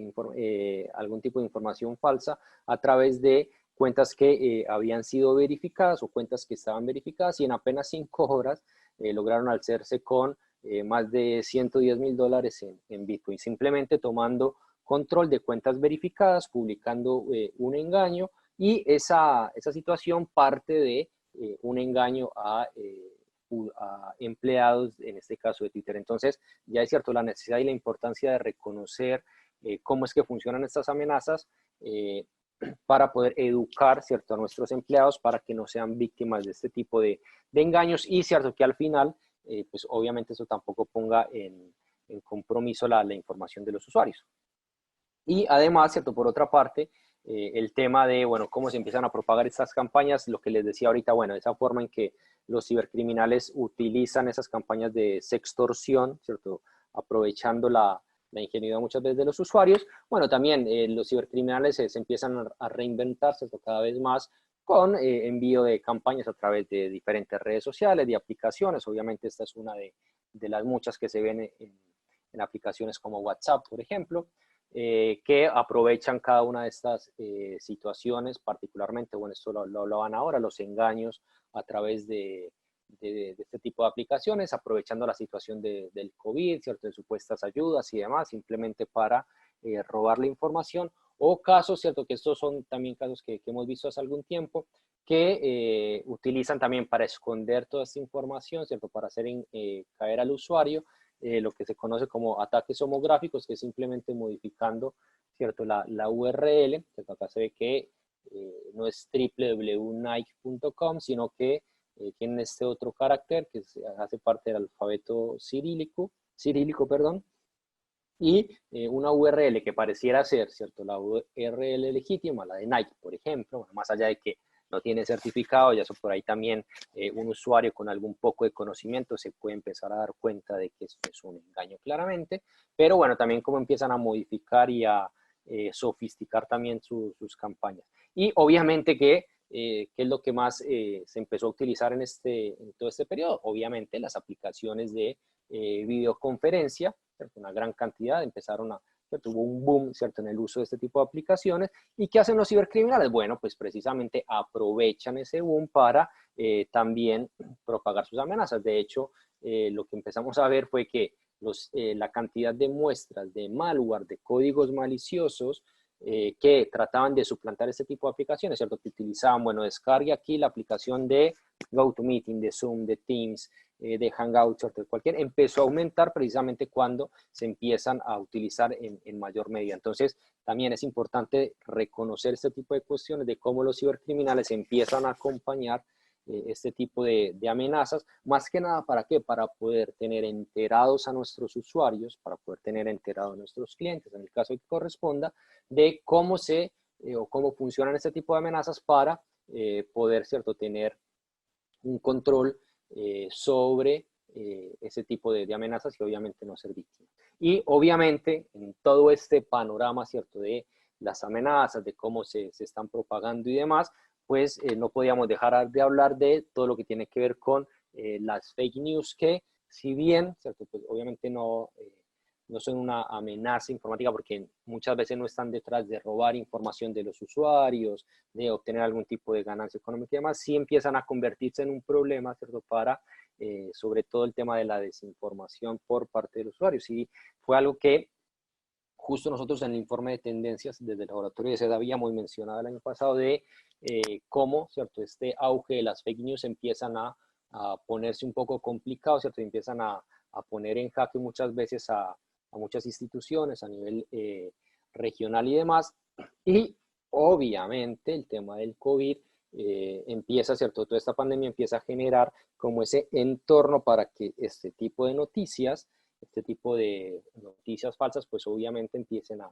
algún tipo de información falsa a través de cuentas que habían sido verificadas, o cuentas que estaban verificadas, y en apenas 5 horas lograron hacerse con más de $110,000 en Bitcoin, simplemente tomando control de cuentas verificadas, publicando un engaño, y esa situación parte de un engaño a empleados, en este caso de Twitter. Entonces, ya es cierto, la necesidad y la importancia de reconocer cómo es que funcionan estas amenazas, para poder educar, ¿cierto?, a nuestros empleados para que no sean víctimas de este tipo de engaños, y cierto que al final, pues obviamente eso tampoco ponga en compromiso la información de los usuarios. Y además, ¿cierto?, por otra parte, el tema de, bueno, cómo se empiezan a propagar estas campañas, lo que les decía ahorita, bueno, esa forma en que los cibercriminales utilizan esas campañas de sextorsión, ¿cierto?, aprovechando la ingenuidad muchas veces de los usuarios. Bueno, también los cibercriminales se empiezan a reinventarse cada vez más con envío de campañas a través de diferentes redes sociales, de aplicaciones. Obviamente esta es una de las muchas que se ven en aplicaciones como WhatsApp, por ejemplo, que aprovechan cada una de estas situaciones, particularmente, bueno, esto lo hablaban ahora, los engaños a través de este tipo de aplicaciones, aprovechando la situación del COVID, ¿cierto?, de supuestas ayudas y demás, simplemente para robar la información. O casos, ¿cierto?, que estos son también casos que hemos visto hace algún tiempo, que utilizan también para esconder toda esta información, ¿cierto?, para hacer caer al usuario, lo que se conoce como ataques homográficos, que es simplemente modificando, ¿cierto?, la URL, que acá se ve que no es www.nike.com, sino que tienen este otro carácter que hace parte del alfabeto cirílico, perdón, y una URL que pareciera ser, ¿cierto?, la URL legítima, la de Nike, por ejemplo, bueno, más allá de que no tiene certificado, ya eso por ahí también un usuario con algún poco de conocimiento se puede empezar a dar cuenta de que esto es un engaño claramente, pero bueno, también cómo empiezan a modificar y a sofisticar también sus campañas. Y obviamente ¿qué es lo que más se empezó a utilizar en todo este periodo? Obviamente las aplicaciones de videoconferencia, ¿cierto? Una gran cantidad empezaron ¿cierto? Hubo un boom, ¿cierto?, en el uso de este tipo de aplicaciones. ¿Y qué hacen los cibercriminales? Bueno, pues precisamente aprovechan ese boom para también propagar sus amenazas. De hecho, lo que empezamos a ver fue que la cantidad de muestras de malware, de códigos maliciosos, que trataban de suplantar este tipo de aplicaciones, ¿cierto? Que utilizaban, bueno, descargue aquí la aplicación de GoToMeeting, de Zoom, de Teams, de Hangouts, ¿cierto? Cualquier, empezó a aumentar precisamente cuando se empiezan a utilizar en mayor medida. Entonces, también es importante reconocer este tipo de cuestiones de cómo los cibercriminales empiezan a acompañar este tipo de amenazas, más que nada, ¿para qué? Para poder tener enterados a nuestros usuarios, para poder tener enterados a nuestros clientes, en el caso que corresponda, de cómo o cómo funcionan este tipo de amenazas para poder, ¿cierto?, tener un control sobre ese tipo de amenazas y obviamente no ser víctima. Y obviamente en todo este panorama, ¿cierto?, de las amenazas, de cómo se están propagando y demás, pues no podíamos dejar de hablar de todo lo que tiene que ver con las fake news, que si bien, ¿cierto?, pues obviamente no son una amenaza informática porque muchas veces no están detrás de robar información de los usuarios, de obtener algún tipo de ganancia económica y demás, sí empiezan a convertirse en un problema, ¿cierto?, para sobre todo el tema de la desinformación por parte de los usuarios. Y fue algo que justo nosotros en el informe de tendencias desde el laboratorio de SED habíamos mencionado el año pasado de cómo, ¿cierto?, este auge de las fake news empiezan a ponerse un poco complicado, ¿cierto?, y empiezan a poner en jaque muchas veces a muchas instituciones a nivel regional y demás. Y obviamente el tema del COVID empieza, ¿cierto?, toda esta pandemia empieza a generar como ese entorno para que este tipo de noticias falsas, pues obviamente empiecen a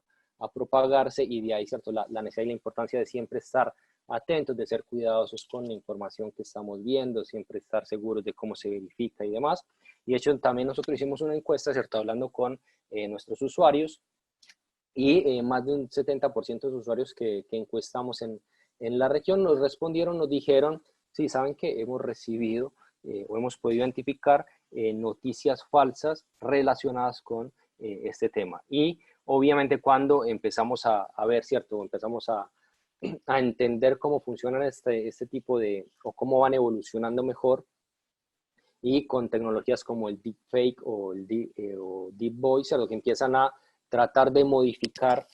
propagarse, y de ahí, ¿cierto?, la necesidad y la importancia de siempre estar atentos, de ser cuidadosos con la información que estamos viendo, siempre estar seguros de cómo se verifica y demás. Y de hecho también nosotros hicimos una encuesta, ¿cierto?, hablando con nuestros usuarios, y más de un 70% de los usuarios que encuestamos en la región nos respondieron, nos dijeron, sí, saben que hemos recibido o hemos podido identificar noticias falsas relacionadas con este tema. Y obviamente cuando empezamos a ver, ¿cierto?, empezamos a entender cómo funcionan este tipo o cómo van evolucionando mejor, y con tecnologías como el deepfake o el deep voice, a lo que empiezan a tratar de modificar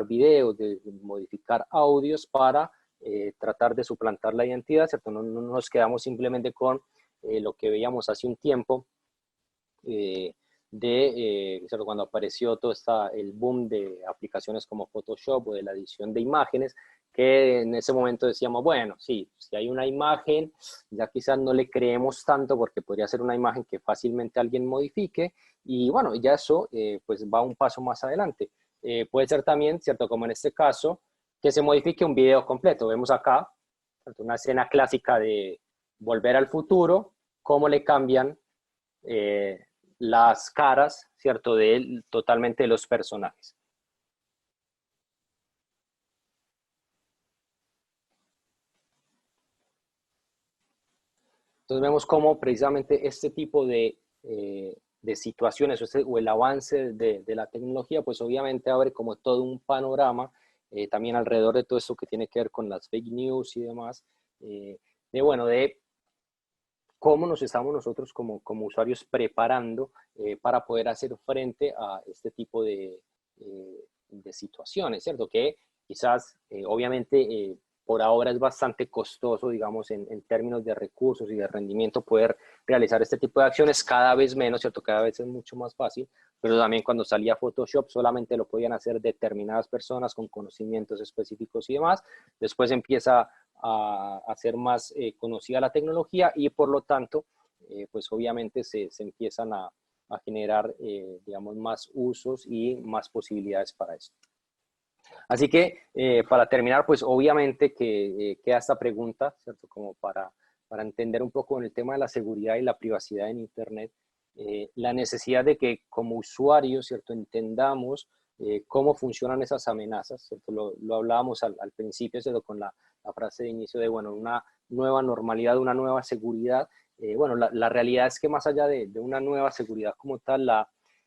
videos, de modificar audios para tratar de suplantar la identidad, ¿cierto? No nos quedamos simplemente con lo que veíamos hace un tiempo, ¿cierto?, cuando apareció todo el boom de aplicaciones como Photoshop o de la edición de imágenes, que en ese momento decíamos, bueno, sí, si hay una imagen, ya quizás no le creemos tanto porque podría ser una imagen que fácilmente alguien modifique, y bueno, ya eso pues va un paso más adelante. Puede ser también, ¿cierto?, como en este caso, que se modifique un video completo. Vemos acá, ¿cierto?, una escena clásica de Volver al Futuro, cómo le cambian las caras, ¿cierto?, totalmente de los personajes. Entonces vemos cómo precisamente este tipo de situaciones o el avance de la tecnología, pues obviamente abre como todo un panorama también alrededor de todo esto que tiene que ver con las fake news y demás, de cómo nos estamos nosotros como usuarios preparando para poder hacer frente a este tipo de situaciones, ¿cierto? Que quizás, obviamente, por ahora es bastante costoso, digamos, en términos de recursos y de rendimiento poder realizar este tipo de acciones, cada vez menos, ¿cierto? Cada vez es mucho más fácil, pero también cuando salía Photoshop solamente lo podían hacer determinadas personas con conocimientos específicos y demás. Después empieza a ser más conocida la tecnología y por lo tanto, pues obviamente se empiezan a generar, digamos, más usos y más posibilidades para esto. Así que, para terminar, pues obviamente que queda esta pregunta, ¿cierto? Como para entender un poco en el tema de la seguridad y la privacidad en Internet, la necesidad de que como usuarios, ¿cierto?, entendamos cómo funcionan esas amenazas, ¿cierto? Lo hablábamos al principio, ¿cierto?, con la frase de inicio de, bueno, una nueva normalidad, una nueva seguridad. Bueno, la realidad es que más allá de una nueva seguridad como tal,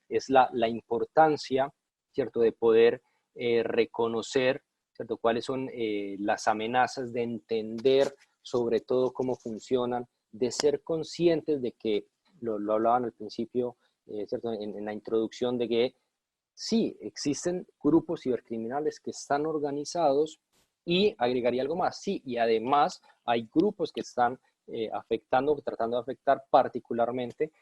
es la importancia, ¿cierto?, de poder reconocer, ¿cierto?, cuáles son las amenazas, de entender sobre todo cómo funcionan, de ser conscientes de que, lo hablaban al principio, ¿cierto?, en la introducción, de que sí, existen grupos cibercriminales que están organizados y agregaría algo más, sí, y además hay grupos que están afectando, tratando de afectar particularmente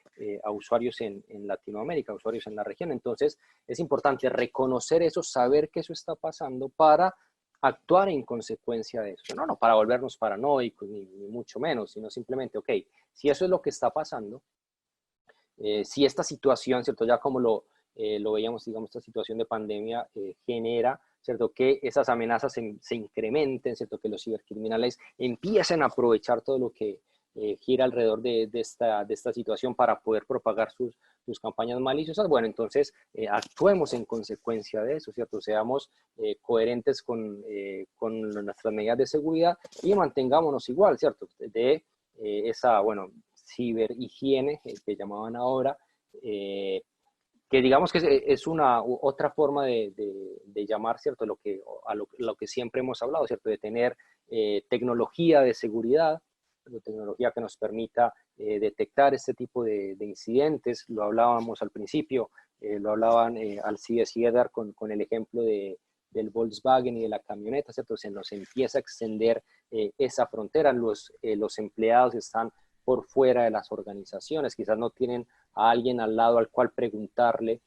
a usuarios en Latinoamérica, usuarios en la región. Entonces, es importante reconocer eso, saber que eso está pasando para actuar en consecuencia de eso. No para volvernos paranoicos, ni mucho menos, sino simplemente, ok, si eso es lo que está pasando, si esta situación, ¿cierto? Ya como lo veíamos, digamos, esta situación de pandemia genera, ¿cierto? Que esas amenazas se incrementen, ¿cierto? Que los cibercriminales empiecen a aprovechar todo lo que gira alrededor de esta situación para poder propagar sus campañas maliciosas. Bueno, entonces actuemos en consecuencia de eso, ¿cierto? Seamos coherentes con nuestras medidas de seguridad y mantengámonos igual, ¿cierto? De esa, bueno, ciberhigiene que llamaban ahora, que digamos que es una otra forma de llamar, ¿cierto? Lo que siempre hemos hablado, ¿cierto? De tener tecnología de seguridad, tecnología que nos permita detectar este tipo de incidentes. Lo hablábamos al principio, lo hablaban Alcides y Edgar con el ejemplo del Volkswagen y de la camioneta, ¿cierto? Se nos empieza a extender esa frontera. Los empleados están por fuera de las organizaciones, quizás no tienen a alguien al lado al cual preguntarle,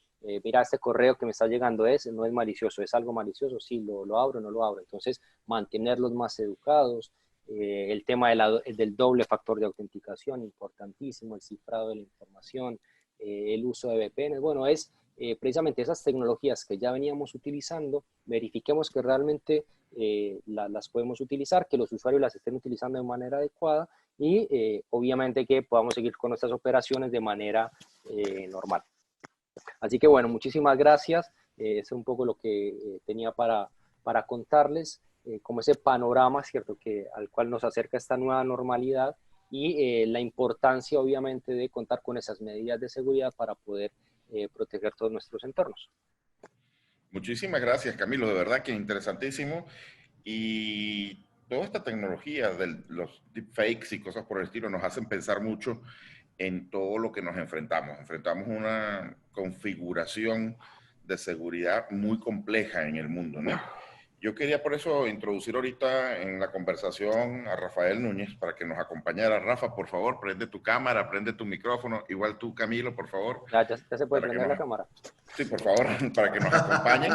mira, este correo que me está llegando no es malicioso, es algo malicioso, sí, lo abro o no lo abro. Entonces, mantenerlos más educados, el tema del doble factor de autenticación, importantísimo, el cifrado de la información, el uso de VPN, bueno, es precisamente esas tecnologías que ya veníamos utilizando, verifiquemos que realmente las podemos utilizar, que los usuarios las estén utilizando de manera adecuada y obviamente que podamos seguir con nuestras operaciones de manera normal. Así que bueno, muchísimas gracias. Es un poco lo que tenía para contarles, como ese panorama, ¿cierto?, al cual nos acerca esta nueva normalidad y la importancia obviamente de contar con esas medidas de seguridad para poder proteger todos nuestros entornos. Muchísimas gracias, Camilo, de verdad que interesantísimo. Y toda esta tecnología de los deepfakes y cosas por el estilo nos hacen pensar mucho en todo lo que nos enfrentamos. Enfrentamos una configuración de seguridad muy compleja en el mundo, ¿no? Yo quería por eso introducir ahorita en la conversación a Rafael Núñez para que nos acompañara. Rafa, por favor, prende tu cámara, prende tu micrófono. Igual tú, Camilo, por favor. Ya se puede prender la cámara. Sí, por favor, para que nos acompañen.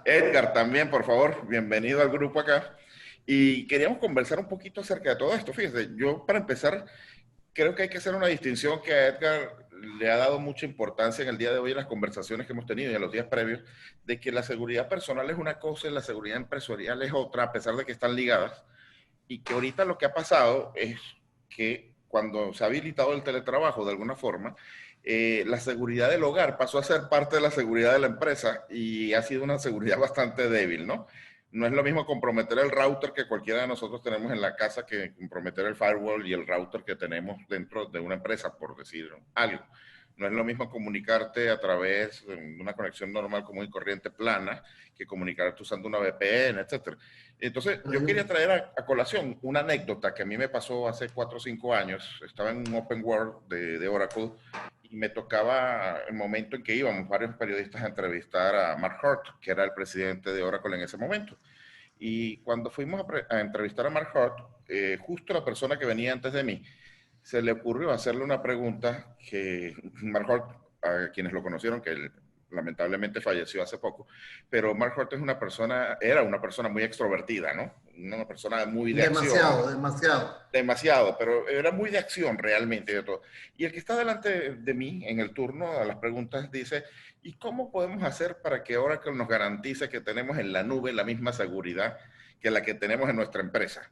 Edgar también, por favor, bienvenido al grupo acá. Y queríamos conversar un poquito acerca de todo esto. Fíjese, yo para empezar, creo que hay que hacer una distinción que a Edgar le ha dado mucha importancia en el día de hoy en las conversaciones que hemos tenido y en los días previos, de que la seguridad personal es una cosa y la seguridad empresarial es otra, a pesar de que están ligadas. Y que ahorita lo que ha pasado es que cuando se ha habilitado el teletrabajo de alguna forma, la seguridad del hogar pasó a ser parte de la seguridad de la empresa y ha sido una seguridad bastante débil, ¿no? No es lo mismo comprometer el router que cualquiera de nosotros tenemos en la casa que comprometer el firewall y el router que tenemos dentro de una empresa, por decir algo. No es lo mismo comunicarte a través de una conexión normal, común y corriente plana, que comunicarte usando una VPN, etc. Entonces, yo quería traer a colación una anécdota que a mí me pasó hace 4 o 5 años. Estaba en un Open World de Oracle y me tocaba el momento en que íbamos varios periodistas a entrevistar a Mark Hurt, que era el presidente de Oracle en ese momento. Y cuando fuimos a entrevistar a Mark Hurt, justo la persona que venía antes de mí, se le ocurrió hacerle una pregunta que Mark Hurt, a quienes lo conocieron, que él lamentablemente falleció hace poco, pero Mark Hurt era una persona muy extrovertida, ¿no? Una persona muy de acción. Demasiado, pero era muy de acción realmente. De todo. Y el que está delante de mí en el turno a las preguntas dice, ¿y cómo podemos hacer para que Oracle nos garantice que tenemos en la nube la misma seguridad que la que tenemos en nuestra empresa?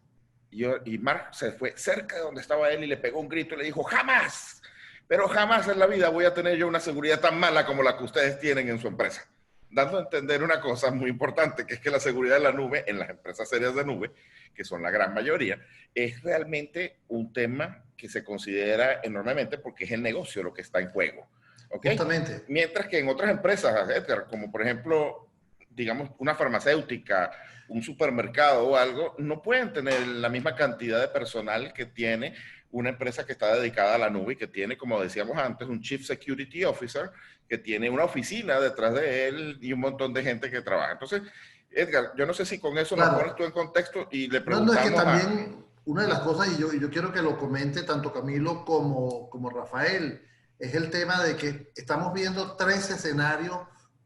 Y Mark se fue cerca de donde estaba él y le pegó un grito y le dijo, ¡jamás! Pero jamás en la vida voy a tener yo una seguridad tan mala como la que ustedes tienen en su empresa. Dando a entender una cosa muy importante, que es que la seguridad de la nube, en las empresas serias de nube, que son la gran mayoría, es realmente un tema que se considera enormemente porque es el negocio lo que está en juego. ¿Okay? Justamente. Mientras que en otras empresas, Edgar, como por ejemplo, digamos, una farmacéutica, un supermercado o algo, no pueden tener la misma cantidad de personal que tiene una empresa que está dedicada a la nube y que tiene, como decíamos antes, un Chief Security Officer que tiene una oficina detrás de él y un montón de gente que trabaja. Entonces, Edgar, yo no sé si con eso nos pones Claro. tú en contexto y le No, no, es que preguntamos a... también una de las cosas, y yo quiero que lo comente tanto Camilo como Rafael, es el tema de que estamos viendo tres escenarios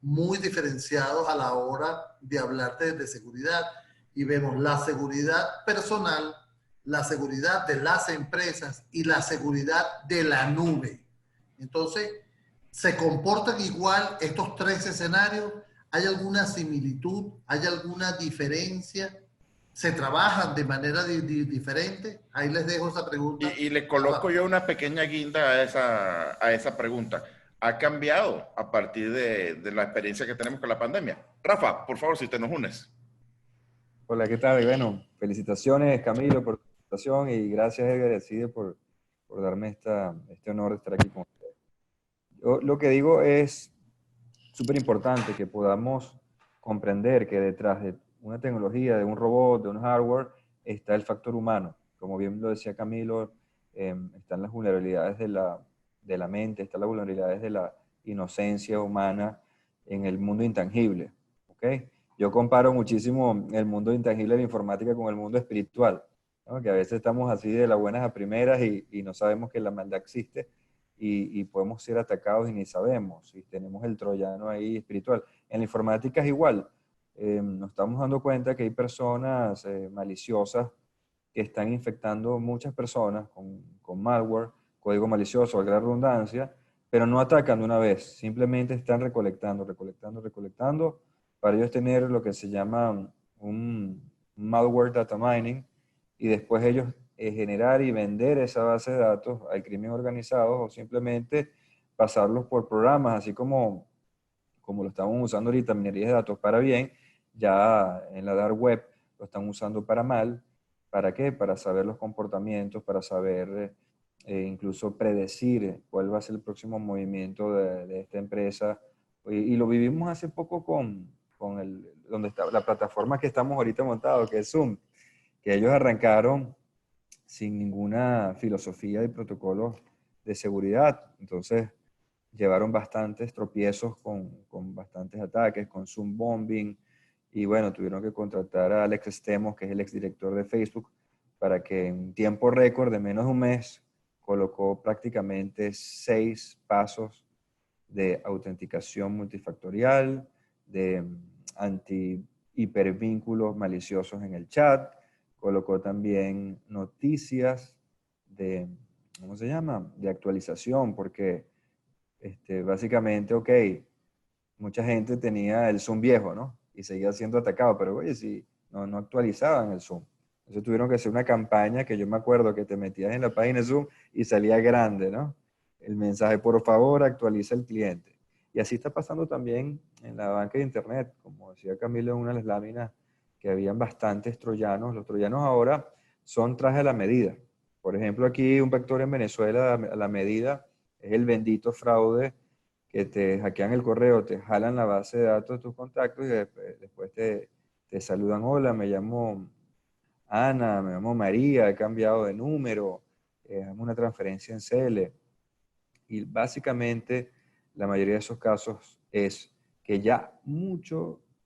muy diferenciados a la hora de hablar de seguridad. Y vemos la seguridad personal, la seguridad de las empresas y la seguridad de la nube. Entonces, ¿se comportan igual estos tres escenarios? ¿Hay alguna similitud? ¿Hay alguna diferencia? ¿Se trabajan de manera diferente? Ahí les dejo esa pregunta. Y le coloco yo una pequeña guinda a esa pregunta. ¿Ha cambiado a partir de la experiencia que tenemos con la pandemia? Rafa, por favor, si te nos unes. Hola, ¿qué tal? Bueno, felicitaciones Camilo por tu presentación y gracias Edgar Alcide por darme este honor de estar aquí con ustedes. Yo lo que digo es súper importante que podamos comprender que detrás de una tecnología, de un robot, de un hardware, está el factor humano. Como bien lo decía Camilo, están las vulnerabilidades de la mente, están las vulnerabilidades de la inocencia humana en el mundo intangible. ¿Ok? Yo comparo muchísimo el mundo intangible de la informática con el mundo espiritual, ¿no? Que a veces estamos así de las buenas a primeras y no sabemos que la maldad existe y podemos ser atacados y ni sabemos, y tenemos el troyano ahí espiritual. En la informática es igual. Nos estamos dando cuenta que hay personas maliciosas que están infectando muchas personas con malware, código malicioso, a gran redundancia, pero no atacan de una vez, simplemente están recolectando para ellos tener lo que se llama un malware data mining y después ellos generar y vender esa base de datos al crimen organizado o simplemente pasarlos por programas, así como lo estamos usando ahorita, minería de datos para bien, ya en la dark web lo están usando para mal. ¿Para qué? Para saber los comportamientos, para saber incluso predecir cuál va a ser el próximo movimiento de esta empresa. Y lo vivimos hace poco donde está la plataforma que estamos ahorita montados, que es Zoom, que ellos arrancaron sin ninguna filosofía y protocolos de seguridad. Entonces, llevaron bastantes tropiezos con bastantes ataques, con Zoom bombing, y bueno, tuvieron que contratar a Alex Stemos, que es el exdirector de Facebook, para que en tiempo récord de menos de un mes colocó prácticamente 6 pasos de autenticación multifactorial, de anti-hipervínculos maliciosos en el chat, colocó también noticias de, ¿cómo se llama? De actualización, porque básicamente, ok, mucha gente tenía el Zoom viejo, ¿no? Y seguía siendo atacado, pero oye, si no actualizaban el Zoom. Entonces tuvieron que hacer una campaña que yo me acuerdo que te metías en la página de Zoom y salía grande, ¿no? El mensaje, por favor, actualiza el cliente. Y así está pasando también en la banca de Internet. Como decía Camilo en una de las láminas, que habían bastantes troyanos. Los troyanos ahora son traje a la medida. Por ejemplo, aquí un vector en Venezuela a la medida es el bendito fraude que te hackean el correo, te jalan la base de datos de tus contactos y después te saludan, hola, me llamo Ana, me llamo María, he cambiado de número, hazme una transferencia en CL. Y básicamente la mayoría de esos casos es que ya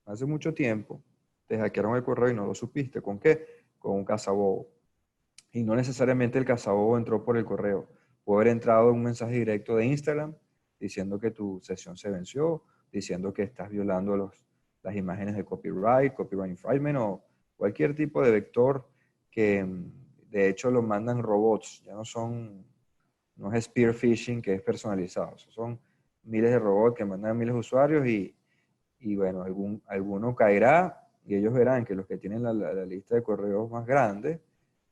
hace mucho tiempo, te hackearon el correo y no lo supiste. ¿Con qué? Con un cazabobo. Y no necesariamente el cazabobo entró por el correo. Puede haber entrado un mensaje directo de Instagram diciendo que tu sesión se venció, diciendo que estás violando las imágenes de copyright infringement o cualquier tipo de vector que de hecho lo mandan robots. Ya no es spear phishing, que es personalizado. Son miles de robots que mandan a miles de usuarios y bueno, alguno caerá y ellos verán que los que tienen la lista de correos más grande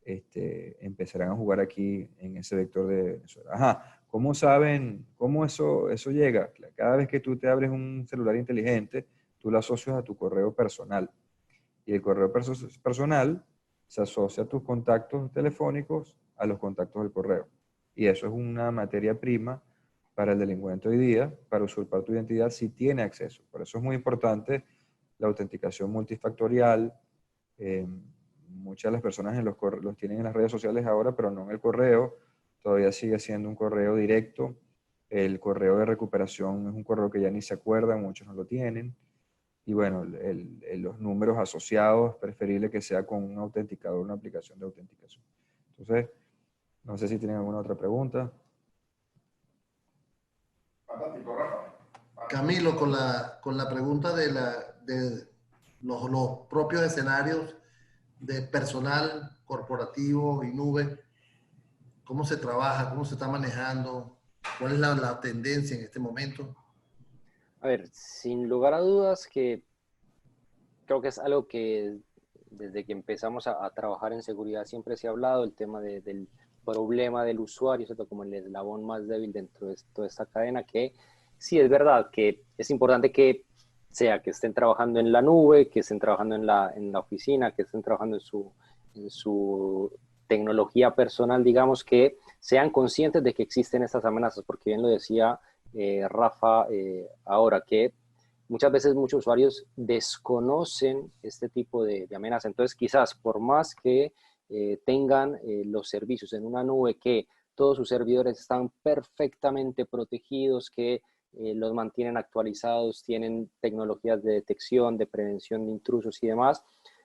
empezarán a jugar aquí en ese vector de Venezuela. Ajá, ¿cómo saben cómo eso llega? Cada vez que tú te abres un celular inteligente, tú lo asocias a tu correo personal. Y el correo personal se asocia a tus contactos telefónicos a los contactos del correo. Y eso es una materia prima para el delincuente hoy día, para usurpar tu identidad si tiene acceso. Por eso es muy importante la autenticación multifactorial, muchas de las personas los tienen en las redes sociales ahora, pero no en el correo. Todavía sigue siendo un correo directo. El correo de recuperación es un correo que ya ni se acuerdan, muchos no lo tienen. Y bueno, los números asociados, preferible que sea con un autenticador, una aplicación de autenticación. Entonces, no sé si tienen alguna otra pregunta. Fantástico, Rafa. Camilo, con la pregunta de los propios escenarios de personal corporativo y nube, ¿cómo se trabaja? ¿Cómo se está manejando? ¿Cuál es la tendencia en este momento? A ver, sin lugar a dudas que creo que es algo que desde que empezamos a trabajar en seguridad siempre se ha hablado, el tema del problema del usuario, ¿cierto? Como el eslabón más débil dentro de toda esta cadena, que sí es verdad que es importante que sea que estén trabajando en la nube, que estén trabajando en la oficina, que estén trabajando en su tecnología personal, digamos, que sean conscientes de que existen estas amenazas, porque bien lo decía Rafa ahora, que muchas veces muchos usuarios desconocen este tipo de amenaza. Entonces, quizás por más que tengan los servicios en una nube, que todos sus servidores están perfectamente protegidos, que los mantienen actualizados, tienen tecnologías de detección, de prevención de intrusos y demás,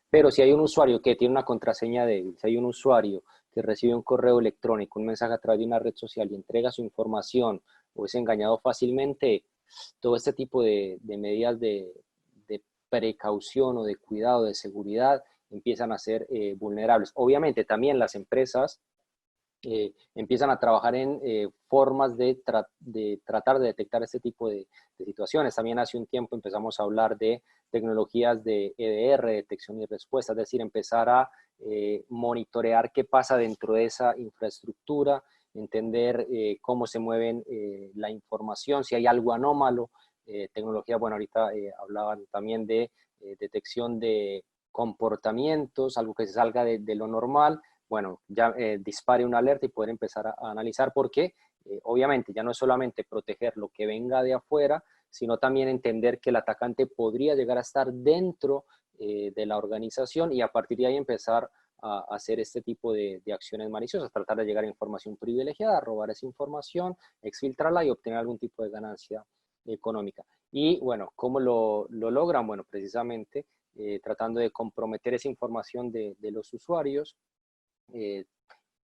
pero si hay un usuario que tiene una contraseña débil, si hay un usuario que recibe un correo electrónico, un mensaje a través de una red social y entrega su información o es engañado fácilmente, todo este tipo de medidas de precaución o de cuidado, de seguridad, empiezan a ser vulnerables. Obviamente también las empresas empiezan a trabajar en formas de tratar de detectar este tipo de situaciones. También hace un tiempo empezamos a hablar de tecnologías de EDR, detección y respuesta, es decir, empezar a monitorear qué pasa dentro de esa infraestructura, entender cómo se mueven la información, si hay algo anómalo, tecnología, bueno, ahorita hablaban también de detección de comportamientos, algo que se salga de lo normal, bueno, ya dispare una alerta y poder empezar a analizar, porque obviamente ya no es solamente proteger lo que venga de afuera, sino también entender que el atacante podría llegar a estar dentro de la organización y a partir de ahí empezar a hacer este tipo de acciones maliciosas, tratar de llegar a información privilegiada, robar esa información, exfiltrarla y obtener algún tipo de ganancia económica. Y bueno, ¿cómo lo logran? Bueno, precisamente tratando de comprometer esa información de los usuarios,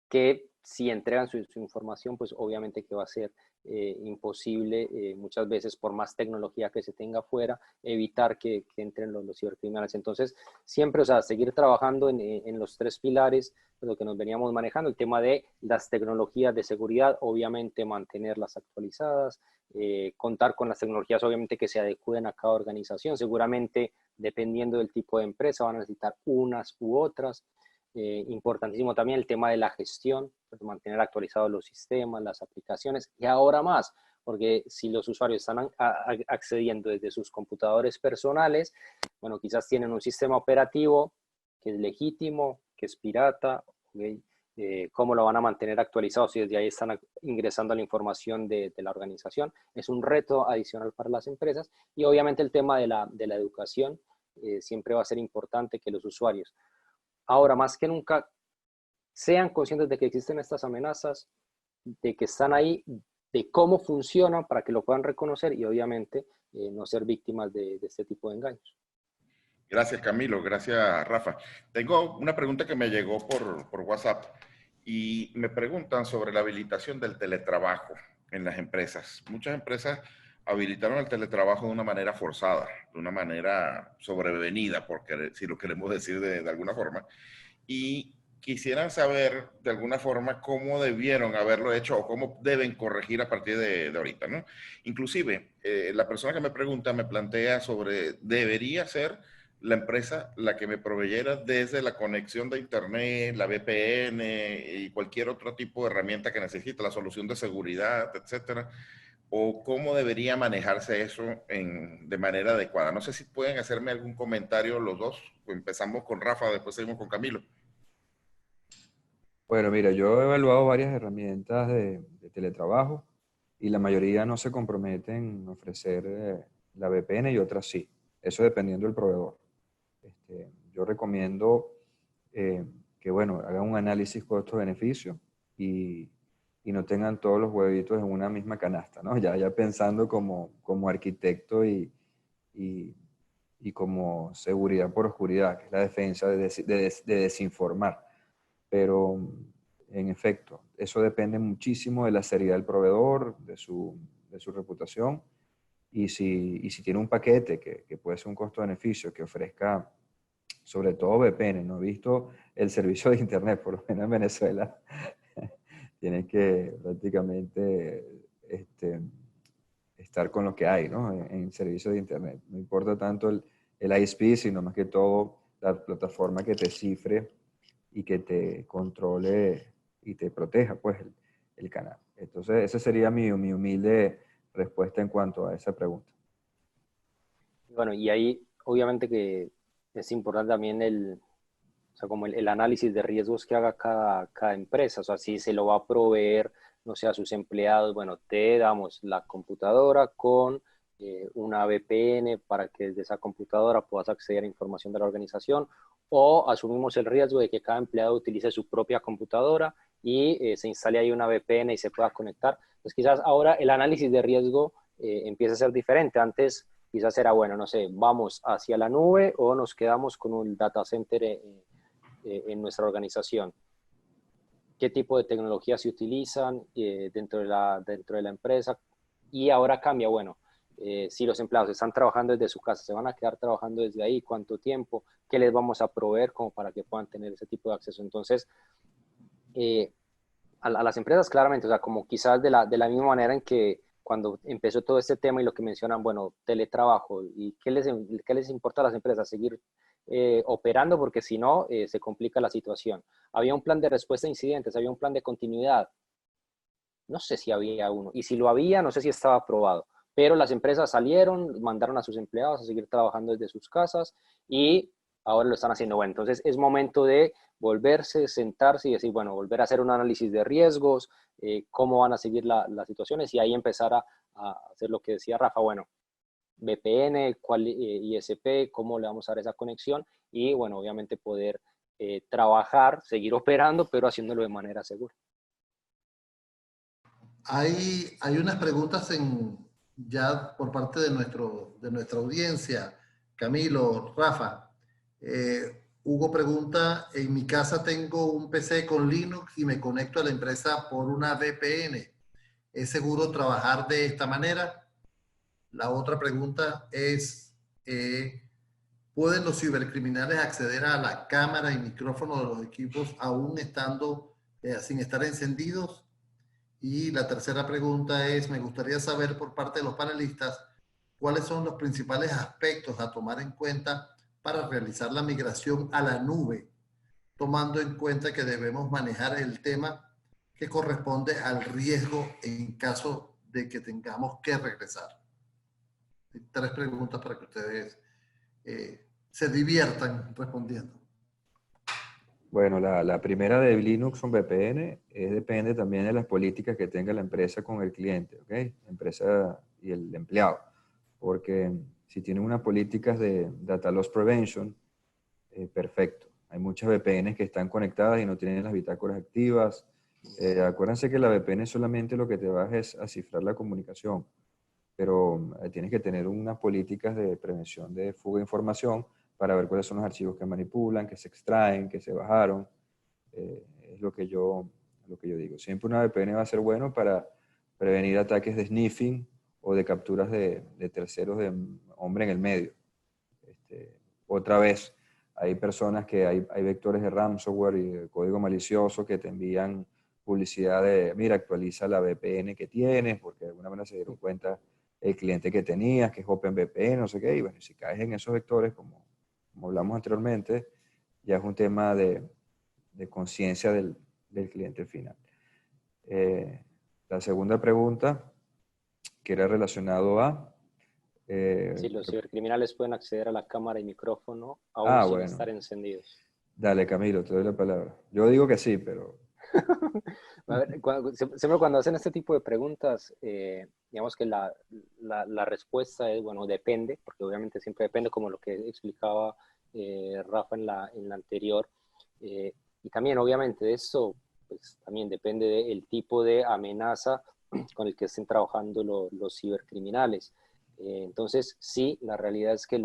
que si entregan su información, pues obviamente que va a ser imposible muchas veces, por más tecnología que se tenga afuera, evitar que entren los cibercriminales. Entonces, siempre, o sea, seguir trabajando en los tres pilares, lo que nos veníamos manejando, el tema de las tecnologías de seguridad, obviamente mantenerlas actualizadas, contar con las tecnologías, obviamente, que se adecúen a cada organización. Seguramente, dependiendo del tipo de empresa, van a necesitar unas u otras. Importantísimo también el tema de la gestión, pues mantener actualizados los sistemas, las aplicaciones, y ahora más, porque si los usuarios están accediendo desde sus computadores personales, bueno, quizás tienen un sistema operativo que es legítimo, que es pirata, ¿okay? ¿Cómo lo van a mantener actualizado si desde ahí están ingresando la información de la organización? Es un reto adicional para las empresas, y obviamente el tema de la educación siempre va a ser importante, que los usuarios ahora más que nunca sean conscientes de que existen estas amenazas, de que están ahí, de cómo funcionan para que lo puedan reconocer y obviamente no ser víctimas de este tipo de engaños. Gracias, Camilo. Gracias, Rafa. Tengo una pregunta que me llegó por WhatsApp y me preguntan sobre la habilitación del teletrabajo en las empresas. Muchas empresas habilitaron el teletrabajo de una manera forzada, de una manera sobrevenida, porque si lo queremos decir de alguna forma, y quisieran saber de alguna forma cómo debieron haberlo hecho o cómo deben corregir a partir de ahorita, ¿no? Inclusive, la persona que me pregunta me plantea sobre, ¿debería ser la empresa la que me proveyera desde la conexión de internet, la VPN y cualquier otro tipo de herramienta que necesite, la solución de seguridad, etcétera? ¿O cómo debería manejarse eso de manera adecuada? No sé si pueden hacerme algún comentario los dos. Empezamos con Rafa, después seguimos con Camilo. Bueno, mira, yo he evaluado varias herramientas de teletrabajo y la mayoría no se comprometen en ofrecer la VPN y otras sí. Eso dependiendo del proveedor. Yo recomiendo que bueno, hagan un análisis costo-beneficio y no tengan todos los huevitos en una misma canasta, ¿no? Ya pensando como arquitecto y como seguridad por oscuridad, que es la defensa de desinformar. Pero, en efecto, eso depende muchísimo de la seriedad del proveedor, de su reputación, y si tiene un paquete que puede ser un costo-beneficio que ofrezca, sobre todo VPN, no he visto el servicio de Internet, por lo menos en Venezuela, tienes que prácticamente estar con lo que hay, ¿no? En servicio de Internet. No importa tanto el ISP, sino más que todo la plataforma que te cifre y que te controle y te proteja, pues, el canal. Entonces, esa sería mi humilde respuesta en cuanto a esa pregunta. Bueno, y ahí obviamente que es importante también o sea, como el análisis de riesgos que haga cada empresa. O sea, si se lo va a proveer, no sé, a sus empleados, bueno, te damos la computadora con una VPN para que desde esa computadora puedas acceder a información de la organización, o asumimos el riesgo de que cada empleado utilice su propia computadora y se instale ahí una VPN y se pueda conectar. Pues quizás ahora el análisis de riesgo empieza a ser diferente. Antes quizás era, bueno, no sé, vamos hacia la nube o nos quedamos con un data center en nuestra organización. ¿Qué tipo de tecnologías se utilizan dentro de la empresa? Y ahora cambia, bueno, si los empleados están trabajando desde su casa, ¿se van a quedar trabajando desde ahí? ¿Cuánto tiempo? ¿Qué les vamos a proveer como para que puedan tener ese tipo de acceso? Entonces, a las empresas claramente, o sea, como quizás de la misma manera en que cuando empezó todo este tema y lo que mencionan, bueno, teletrabajo, ¿y qué les importa a las empresas? Seguir operando porque si no, se complica la situación. Había un plan de respuesta a incidentes, había un plan de continuidad. No sé si había uno. Y si lo había, no sé si estaba aprobado. Pero las empresas salieron, mandaron a sus empleados a seguir trabajando desde sus casas y ahora lo están haciendo. Bueno, entonces es momento de volverse, sentarse y decir, bueno, volver a hacer un análisis de riesgos, cómo van a seguir las situaciones y ahí empezar a hacer lo que decía Rafa, bueno, VPN, cuál ISP, cómo le vamos a dar esa conexión y, bueno, obviamente poder trabajar, seguir operando, pero haciéndolo de manera segura. Hay unas preguntas ya por parte de nuestra audiencia. Camilo, Rafa. Hugo pregunta, en mi casa tengo un PC con Linux y me conecto a la empresa por una VPN. ¿Es seguro trabajar de esta manera? La otra pregunta es, ¿pueden los cibercriminales acceder a la cámara y micrófono de los equipos aún estando sin estar encendidos? Y la tercera pregunta es, me gustaría saber por parte de los panelistas, ¿cuáles son los principales aspectos a tomar en cuenta para realizar la migración a la nube, tomando en cuenta que debemos manejar el tema que corresponde al riesgo en caso de que tengamos que regresar? Tres preguntas para que ustedes se diviertan respondiendo. Bueno, la primera de Linux con VPN depende también de las políticas que tenga la empresa con el cliente, ¿ok? La empresa y el empleado. Porque si tienen unas políticas de Data Loss Prevention, perfecto. Hay muchas VPNs que están conectadas y no tienen las bitácoras activas. Acuérdense que la VPN solamente lo que te va es a cifrar la comunicación, pero tienes que tener unas políticas de prevención de fuga de información para ver cuáles son los archivos que manipulan, que se extraen, que se bajaron. Es lo que yo digo. Siempre una VPN va a ser bueno para prevenir ataques de sniffing o de capturas de terceros de hombre en el medio. Otra vez, hay personas que hay vectores de ransomware y de código malicioso que te envían publicidad de, mira, actualiza la VPN que tienes, porque de alguna manera se dieron cuenta el cliente que tenías, que es OpenVPN, no sé qué, y bueno, si caes en esos vectores, como hablamos anteriormente, ya es un tema de conciencia del cliente final. La segunda pregunta, que era relacionado a... Si los cibercriminales pueden acceder a la cámara y micrófono aún sin estar encendidos. Dale, Camilo, te doy la palabra. Yo digo que sí, pero... A ver, siempre cuando hacen este tipo de preguntas, digamos que la respuesta es, bueno, depende, porque obviamente siempre depende, como lo que explicaba Rafa en la anterior. Y también, obviamente, de esto pues, también depende del tipo de amenaza con el que estén trabajando los cibercriminales. Entonces, sí, la realidad es que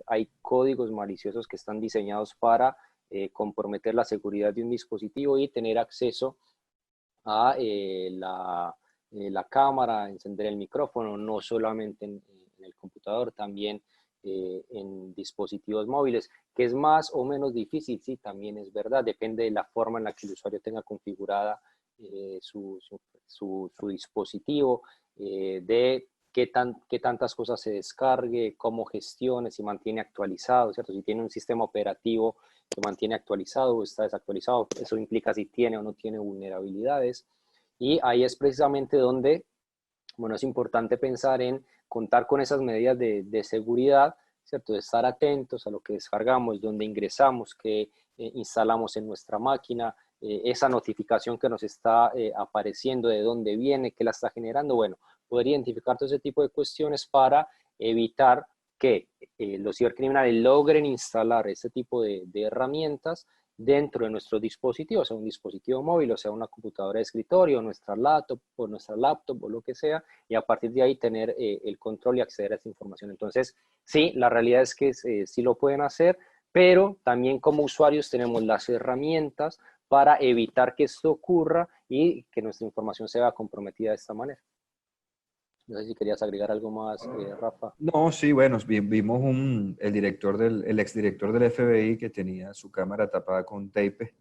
hay códigos maliciosos que están diseñados para comprometer la seguridad de un dispositivo y tener acceso a la cámara, encender el micrófono, no solamente en el computador, también en dispositivos móviles, que es más o menos difícil, sí, también es verdad, depende de la forma en la que el usuario tenga configurada su dispositivo, de qué tantas cosas se descargue, cómo gestione, si mantiene actualizado, ¿cierto? Si tiene un sistema operativo que mantiene actualizado o está desactualizado, eso implica si tiene o no tiene vulnerabilidades. Y ahí es precisamente donde, bueno, es importante pensar en contar con esas medidas de seguridad, ¿cierto? De estar atentos a lo que descargamos, dónde ingresamos, qué instalamos en nuestra máquina, esa notificación que nos está apareciendo, de dónde viene, qué la está generando. Bueno, poder identificar todo ese tipo de cuestiones para evitar que los cibercriminales logren instalar este tipo de herramientas dentro de nuestros dispositivos, sea un dispositivo móvil, o sea una computadora de escritorio, nuestra laptop o lo que sea, y a partir de ahí tener el control y acceder a esta información. Entonces, sí, la realidad es que sí lo pueden hacer, pero también como usuarios tenemos las herramientas para evitar que esto ocurra y que nuestra información se vea comprometida de esta manera. No sé si querías agregar algo más, Rafa. No, sí, bueno, vimos el exdirector del FBI que tenía su cámara tapada con tape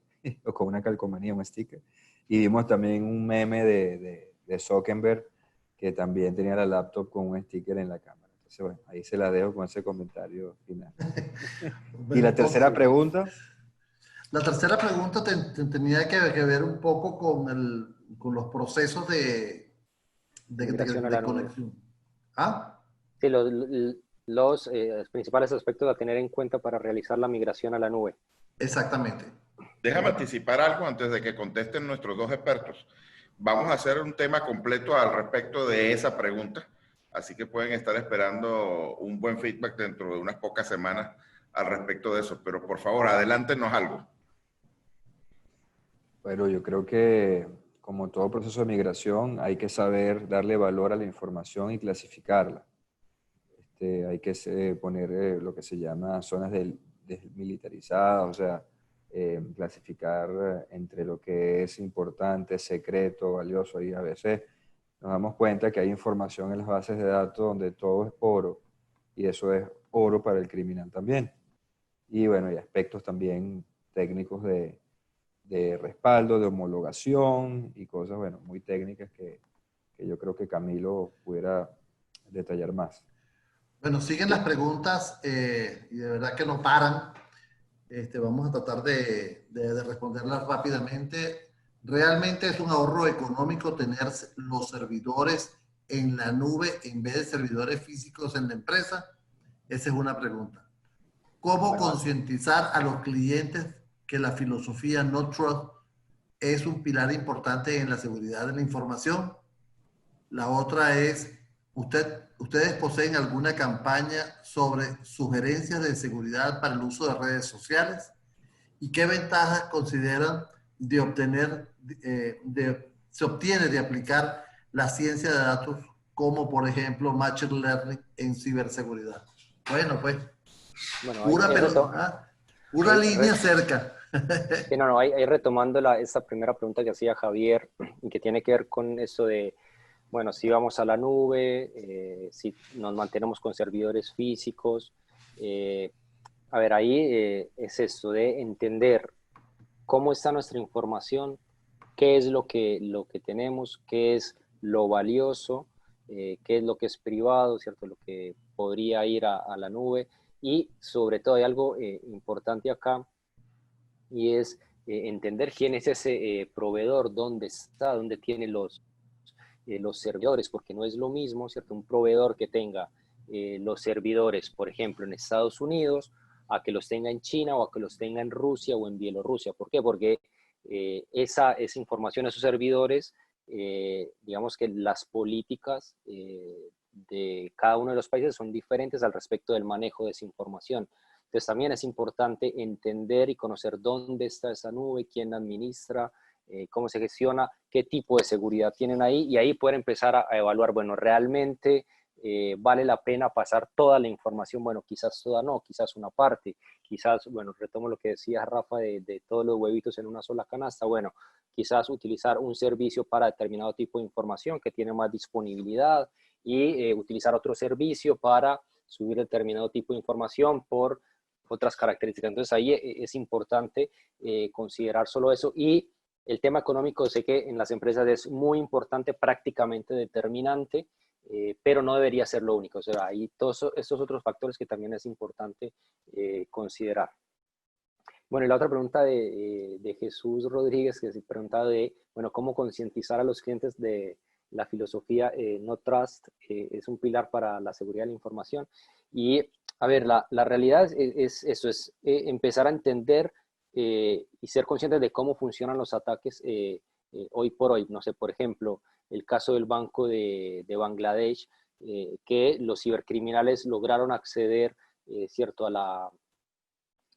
o con una calcomanía, un sticker. Y vimos también un meme de Zuckerberg que también tenía la laptop con un sticker en la cámara. Entonces, bueno, ahí se la dejo con ese comentario final. Y la tercera pregunta. La tercera pregunta tenía que ver un poco con los procesos Migración a de la nube. conexión. ¿Ah? Sí, los principales aspectos a tener en cuenta para realizar la migración a la nube. Exactamente. Déjame anticipar algo antes de que contesten nuestros dos expertos. Vamos a hacer un tema completo al respecto de esa pregunta, así que pueden estar esperando un buen feedback dentro de unas pocas semanas al respecto de eso. Pero por favor, adelántenos algo. Bueno, yo creo que como todo proceso de migración hay que saber darle valor a la información y clasificarla. Hay que poner lo que se llama zonas desmilitarizadas, o sea, clasificar entre lo que es importante, secreto, valioso, y a veces nos damos cuenta que hay información en las bases de datos donde todo es oro, y eso es oro para el criminal también. Y bueno, hay aspectos también técnicos de respaldo, de homologación y cosas, bueno, muy técnicas que yo creo que Camilo pudiera detallar más. Bueno, siguen las preguntas y de verdad que no paran. Vamos a tratar de responderlas rápidamente. ¿Realmente es un ahorro económico tener los servidores en la nube en vez de servidores físicos en la empresa? Esa es una pregunta. ¿Cómo Bueno, concientizar a los clientes que la filosofía No Trust es un pilar importante en la seguridad de la información? La otra es, ¿ustedes poseen alguna campaña sobre sugerencias de seguridad para el uso de redes sociales? ¿Y qué ventajas consideran de obtener, se obtiene de aplicar la ciencia de datos como, por ejemplo, Machine Learning en ciberseguridad? Bueno, pues, bueno pura, pura ahí línea cerca. sí, no, ahí retomando esta primera pregunta que hacía Javier, y que tiene que ver con eso de, bueno, si vamos a la nube, si nos mantenemos con servidores físicos. A ver, ahí es esto de entender cómo está nuestra información, qué es lo que tenemos, qué es lo valioso, qué es lo que es privado, ¿cierto? Lo que podría ir a la nube. Y sobre todo hay algo importante acá, y es entender quién es ese proveedor, dónde está, dónde tiene los servidores, porque no es lo mismo, ¿cierto? Un proveedor que tenga los servidores, por ejemplo, en Estados Unidos, a que los tenga en China o a que los tenga en Rusia o en Bielorrusia. ¿Por qué? Porque esa información, esos servidores, digamos que las políticas de cada uno de los países son diferentes al respecto del manejo de esa información. Entonces también es importante entender y conocer dónde está esa nube, quién la administra, cómo se gestiona, qué tipo de seguridad tienen ahí, y ahí poder empezar a evaluar, bueno, realmente vale la pena pasar toda la información, bueno, quizás toda no, quizás una parte, quizás, bueno, retomo lo que decía Rafa de todos los huevitos en una sola canasta, bueno, quizás utilizar un servicio para determinado tipo de información que tiene más disponibilidad y utilizar otro servicio para subir determinado tipo de información por otras características. Entonces ahí es importante considerar solo eso. Y el tema económico sé que en las empresas es muy importante, prácticamente determinante, pero no debería ser lo único. O sea, hay todos estos otros factores que también es importante considerar. Bueno, y la otra pregunta de Jesús Rodríguez, que se preguntaba de, bueno, cómo concientizar a los clientes de la filosofía No Trust es un pilar para la seguridad de la información. Y, a ver, la realidad es eso, es empezar a entender y ser conscientes de cómo funcionan los ataques hoy por hoy. No sé, por ejemplo, el caso del Banco de Bangladesh, que los cibercriminales lograron acceder, ¿cierto?, a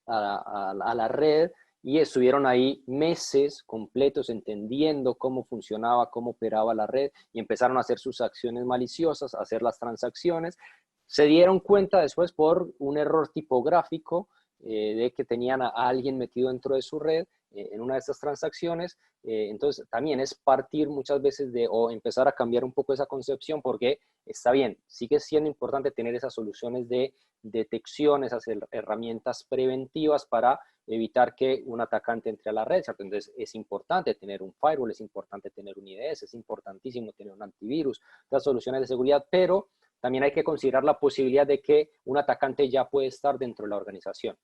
la red, y estuvieron ahí meses completos entendiendo cómo funcionaba, cómo operaba la red, y empezaron a hacer sus acciones maliciosas, a hacer las transacciones. Se dieron cuenta después por un error tipográfico de que tenían a alguien metido dentro de su red en una de estas transacciones. Entonces también es partir muchas veces de, o empezar a cambiar un poco esa concepción, porque está bien, sigue siendo importante tener esas soluciones de detección, esas herramientas preventivas para evitar que un atacante entre a la red, ¿cierto? Entonces es importante tener un firewall, es importante tener un IDS, es importantísimo tener un antivirus, las soluciones de seguridad, pero también hay que considerar la posibilidad de que un atacante ya puede estar dentro de la organización.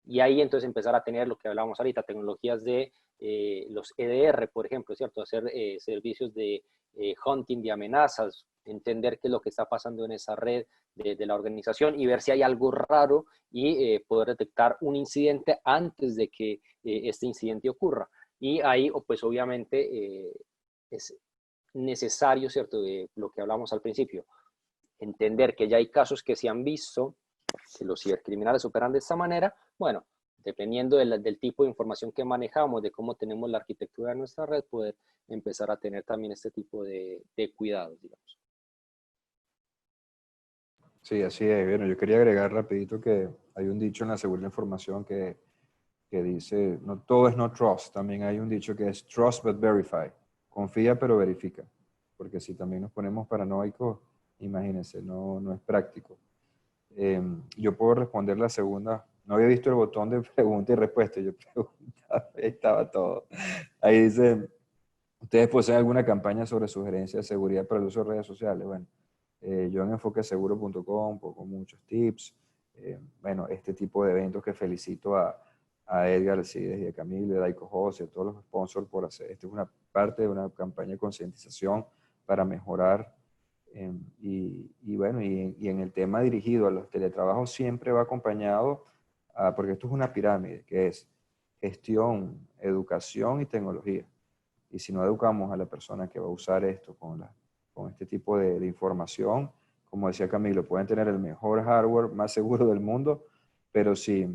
Y ahí entonces empezar a tener lo que hablábamos ahorita, tecnologías de los EDR, por ejemplo, ¿cierto? Hacer servicios de hunting, de amenazas, entender qué es lo que está pasando en esa red de la organización y ver si hay algo raro y poder detectar un incidente antes de que este incidente ocurra. Y ahí, pues obviamente, es necesario, ¿cierto? Lo que hablamos al principio, entender que ya hay casos que se han visto, que los cibercriminales operan de esta manera. Bueno, dependiendo del tipo de información que manejamos, de cómo tenemos la arquitectura de nuestra red, poder empezar a tener también este tipo de cuidados, digamos. Sí, así es. Bueno, yo quería agregar rapidito que hay un dicho en la seguridad de la información que dice, no todo es no trust, también hay un dicho que es trust but verify, confía pero verifica, porque si también nos ponemos paranoicos, imagínense, no es práctico. Yo puedo responder la segunda, no había visto el botón de pregunta y respuesta, yo preguntaba, ahí estaba todo. Ahí dice, ¿ustedes poseen alguna campaña sobre sugerencias de seguridad para el uso de redes sociales? Bueno, yo en enfoqueseguro.com pongo muchos tips, bueno, este tipo de eventos que felicito a Edgar Alcides y a Camilo y a Daiko José, a todos los sponsors por hacer. Esta es una parte de una campaña de concientización para mejorar. Y bueno, y en el tema dirigido a los teletrabajos siempre va acompañado, porque esto es una pirámide, que es gestión, educación y tecnología. Y si no educamos a la persona que va a usar esto con este tipo de información, como decía Camilo, pueden tener el mejor hardware más seguro del mundo, pero si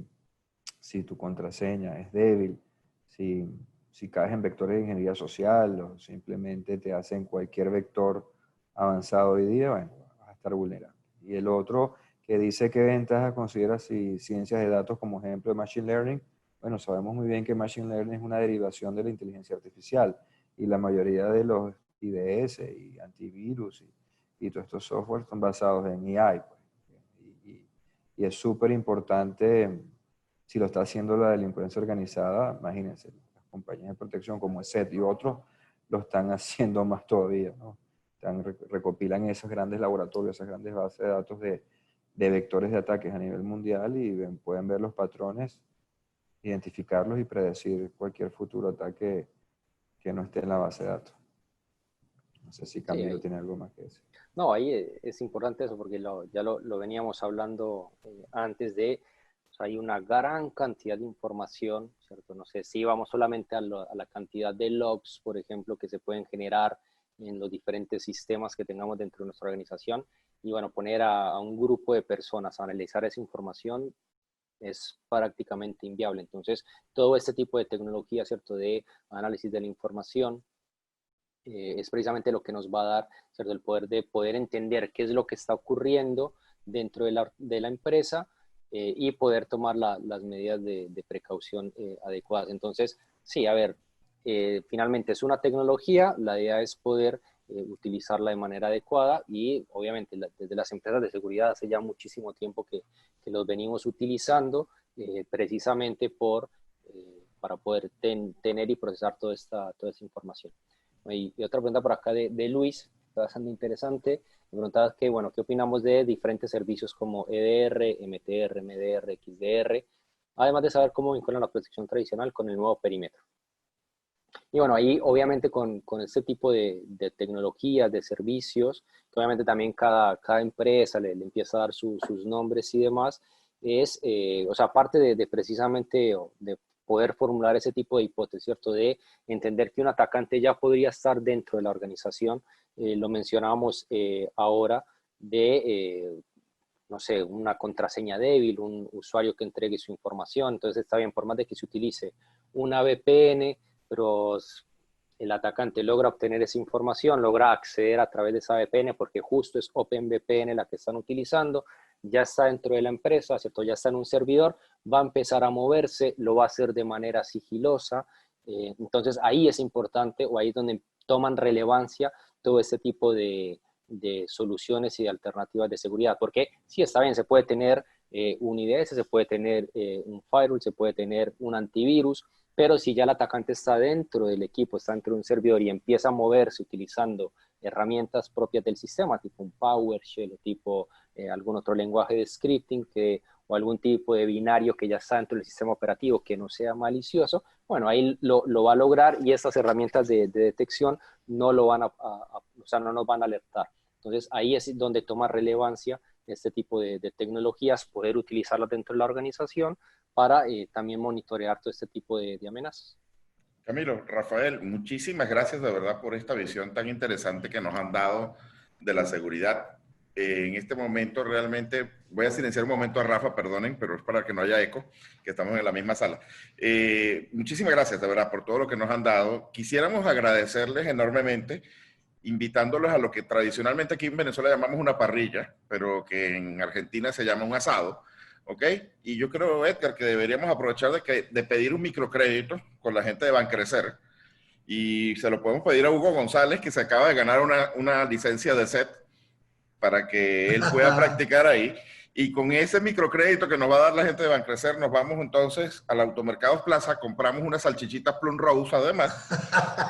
tu contraseña es débil, si caes en vectores de ingeniería social o simplemente te hacen cualquier vector avanzado hoy día, bueno, vas a estar vulnerable. Y el otro que dice qué ventaja considera si ciencias de datos como ejemplo de Machine Learning, bueno, sabemos muy bien que Machine Learning es una derivación de la inteligencia artificial y la mayoría de los IDS y antivirus y todos estos softwares están basados en AI. Pues. Y es súper importante, si lo está haciendo la delincuencia organizada, imagínense, las compañías de protección como ESET y otros lo están haciendo más todavía, ¿no? Recopilan esos grandes laboratorios, esas grandes bases de datos de vectores de ataques a nivel mundial y pueden ver los patrones, identificarlos y predecir cualquier futuro ataque que no esté en la base de datos. No sé si Camilo tiene algo más que decir. No, ahí es importante eso porque ya lo veníamos hablando antes de, o sea, hay una gran cantidad de información, ¿cierto? No sé si vamos solamente a la cantidad de logs, por ejemplo, que se pueden generar en los diferentes sistemas que tengamos dentro de nuestra organización y, bueno, poner a un grupo de personas a analizar esa información es prácticamente inviable. Entonces, todo este tipo de tecnología, ¿cierto?, de análisis de la información, es precisamente lo que nos va a dar, ¿cierto?, el poder de poder entender qué es lo que está ocurriendo dentro de la empresa y poder tomar las medidas de precaución adecuadas. Entonces, sí, a ver, finalmente es una tecnología, la idea es poder utilizarla de manera adecuada y obviamente desde las empresas de seguridad hace ya muchísimo tiempo que los venimos utilizando precisamente para poder tener y procesar toda esta información. Y otra pregunta por acá de Luis, está bastante interesante. Me preguntaba que, bueno, ¿qué opinamos de diferentes servicios como EDR, MTR, MDR, XDR? Además de saber cómo vinculan la protección tradicional con el nuevo perímetro. Y bueno, ahí obviamente con este tipo de tecnologías, de servicios, que obviamente también cada empresa le empieza a dar sus nombres y demás, o sea, aparte de precisamente de poder formular ese tipo de hipótesis, ¿cierto? De entender que un atacante ya podría estar dentro de la organización, lo mencionábamos ahora, no sé, una contraseña débil, un usuario que entregue su información. Entonces está bien, por más de que se utilice una VPN, pero el atacante logra obtener esa información, logra acceder a través de esa VPN, porque justo es OpenVPN la que están utilizando, ya está dentro de la empresa, ¿cierto? Ya está en un servidor, va a empezar a moverse, lo va a hacer de manera sigilosa. Entonces ahí es importante, o ahí es donde toman relevancia todo este tipo de soluciones y de alternativas de seguridad, porque sí, está bien, se puede tener un IDS, se puede tener un firewall, se puede tener un antivirus, pero si ya el atacante está dentro del equipo, está dentro de un servidor y empieza a moverse utilizando herramientas propias del sistema, tipo un PowerShell o tipo algún otro lenguaje de scripting o algún tipo de binario que ya está dentro del sistema operativo que no sea malicioso, bueno, ahí lo va a lograr y estas herramientas de detección no lo van o sea, no nos van a alertar. Entonces ahí es donde toma relevancia este tipo de tecnologías, poder utilizarlas dentro de la organización para también monitorear todo este tipo de amenazas. Camilo, Rafael, muchísimas gracias de verdad por esta visión tan interesante que nos han dado de la seguridad. En este momento realmente, voy a silenciar un momento a Rafa, perdonen, pero es para que no haya eco, que estamos en la misma sala. Muchísimas gracias de verdad por todo lo que nos han dado. Quisiéramos agradecerles enormemente, invitándolos a lo que tradicionalmente aquí en Venezuela llamamos una parrilla, pero que en Argentina se llama un asado. ¿Ok? Y yo creo, Edgar, que deberíamos aprovechar de pedir un microcrédito con la gente de Bancrecer y se lo podemos pedir a Hugo González, que se acaba de ganar una licencia de SET para que él pueda practicar ahí. Y con ese microcrédito que nos va a dar la gente de Bancrecer, nos vamos entonces al Automercados Plaza, compramos unas salchichitas Plum Rose además,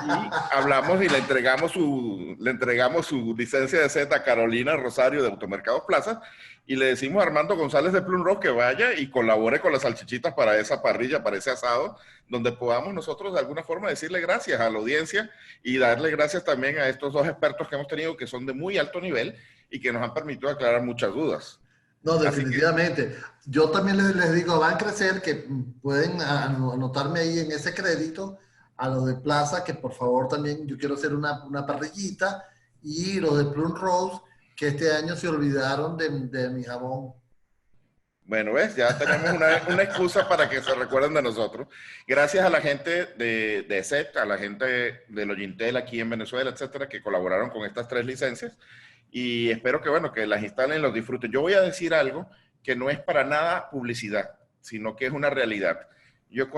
y hablamos y le entregamos su licencia de SET a Carolina Rosario de Automercados Plaza, y le decimos a Armando González de Plum Rock que vaya y colabore con las salchichitas para esa parrilla, para ese asado, donde podamos nosotros de alguna forma decirle gracias a la audiencia y darle gracias también a estos dos expertos que hemos tenido que son de muy alto nivel y que nos han permitido aclarar muchas dudas. No, definitivamente. Yo también les digo, van a crecer que pueden anotarme ahí en ese crédito a los de Plaza, que por favor también yo quiero hacer una parrillita, y los de Plum Rose, que este año se olvidaron de mi jamón. Bueno, ¿ves? Ya tenemos una excusa para que se recuerden de nosotros. Gracias a la gente de SET, a la gente de Logintel aquí en Venezuela, etcétera, que colaboraron con estas 3 licencias. Y espero que, bueno, que las instalen y los disfruten. Yo voy a decir algo que no es para nada publicidad, sino que es una realidad. Yo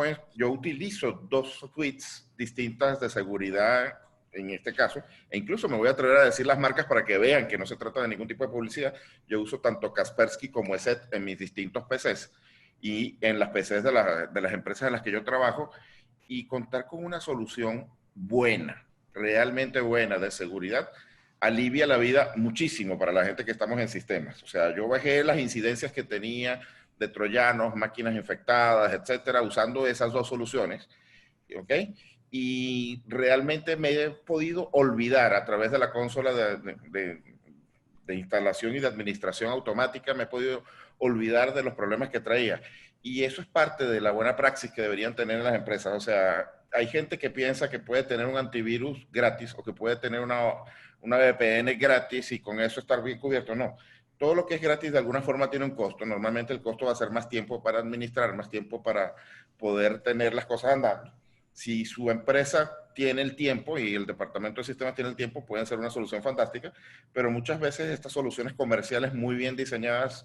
utilizo 2 suites distintas de seguridad en este caso, e incluso me voy a atrever a decir las marcas para que vean que no se trata de ningún tipo de publicidad. Yo uso tanto Kaspersky como ESET en mis distintos PCs y en las PCs de las empresas en las que yo trabajo, y contar con una solución buena, realmente buena de seguridad, alivia la vida muchísimo para la gente que estamos en sistemas. O sea, yo bajé las incidencias que tenía de troyanos, máquinas infectadas, etcétera, usando esas 2 soluciones, ¿ok? Y realmente me he podido olvidar a través de la consola de instalación y de administración automática, me he podido olvidar de los problemas que traía. Y eso es parte de la buena praxis que deberían tener las empresas. O sea, hay gente que piensa que puede tener un antivirus gratis o que puede tener una VPN gratis y con eso estar bien cubierto. No, todo lo que es gratis de alguna forma tiene un costo. Normalmente el costo va a ser más tiempo para administrar, más tiempo para poder tener las cosas andando. Si su empresa tiene el tiempo y el departamento de sistemas tiene el tiempo, pueden ser una solución fantástica, pero muchas veces estas soluciones comerciales muy bien diseñadas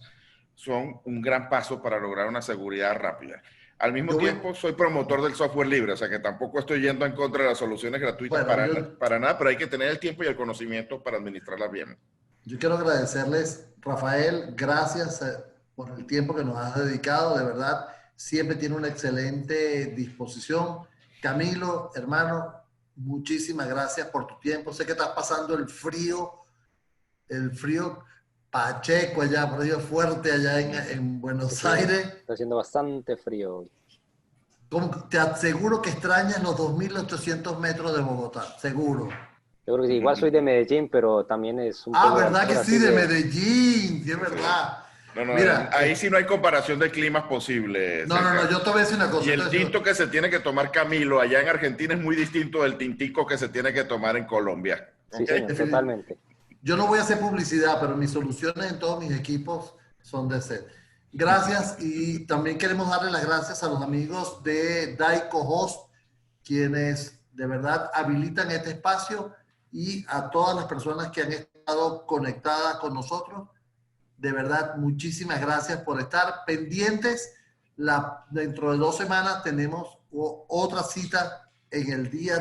son un gran paso para lograr una seguridad rápida. Al mismo tiempo, soy promotor del software libre, o sea que tampoco estoy yendo en contra de las soluciones gratuitas para nada, pero hay que tener el tiempo y el conocimiento para administrarlas bien. Yo quiero agradecerles, Rafael, gracias por el tiempo que nos has dedicado, de verdad, siempre tiene una excelente disposición. Camilo, hermano, muchísimas gracias por tu tiempo. Sé que estás pasando el frío Pacheco allá, frío fuerte allá en Buenos Aires. Está haciendo bastante frío hoy. Te aseguro que extrañas los 2.800 metros de Bogotá, seguro. Yo creo que sí, igual soy de Medellín, pero también es un poco... ¿Verdad que sí? De Medellín, sí, es verdad. No, Mira, ahí sí no hay comparación de climas posible. No, yo te voy a decir una cosa. Y el tinto que se tiene que tomar Camilo allá en Argentina es muy distinto del tintico que se tiene que tomar en Colombia. Sí, señor, totalmente. Yo no voy a hacer publicidad, pero mis soluciones en todos mis equipos son de sed. Gracias, y también queremos darle las gracias a los amigos de Daico Host, quienes de verdad habilitan este espacio, y a todas las personas que han estado conectadas con nosotros. De verdad, muchísimas gracias por estar pendientes. Dentro de 2 semanas tenemos otra cita en el día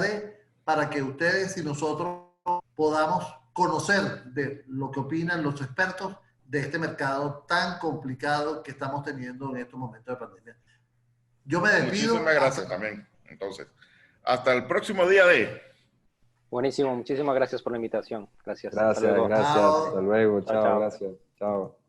para que ustedes y nosotros podamos conocer de lo que opinan los expertos de este mercado tan complicado que estamos teniendo en estos momentos de pandemia. Yo me despido. Muchísimas gracias también. Entonces, hasta el próximo día de... Buenísimo, muchísimas gracias por la invitación. Gracias. Gracias, gracias. Hasta luego. Chao, chao. gracias. Chao.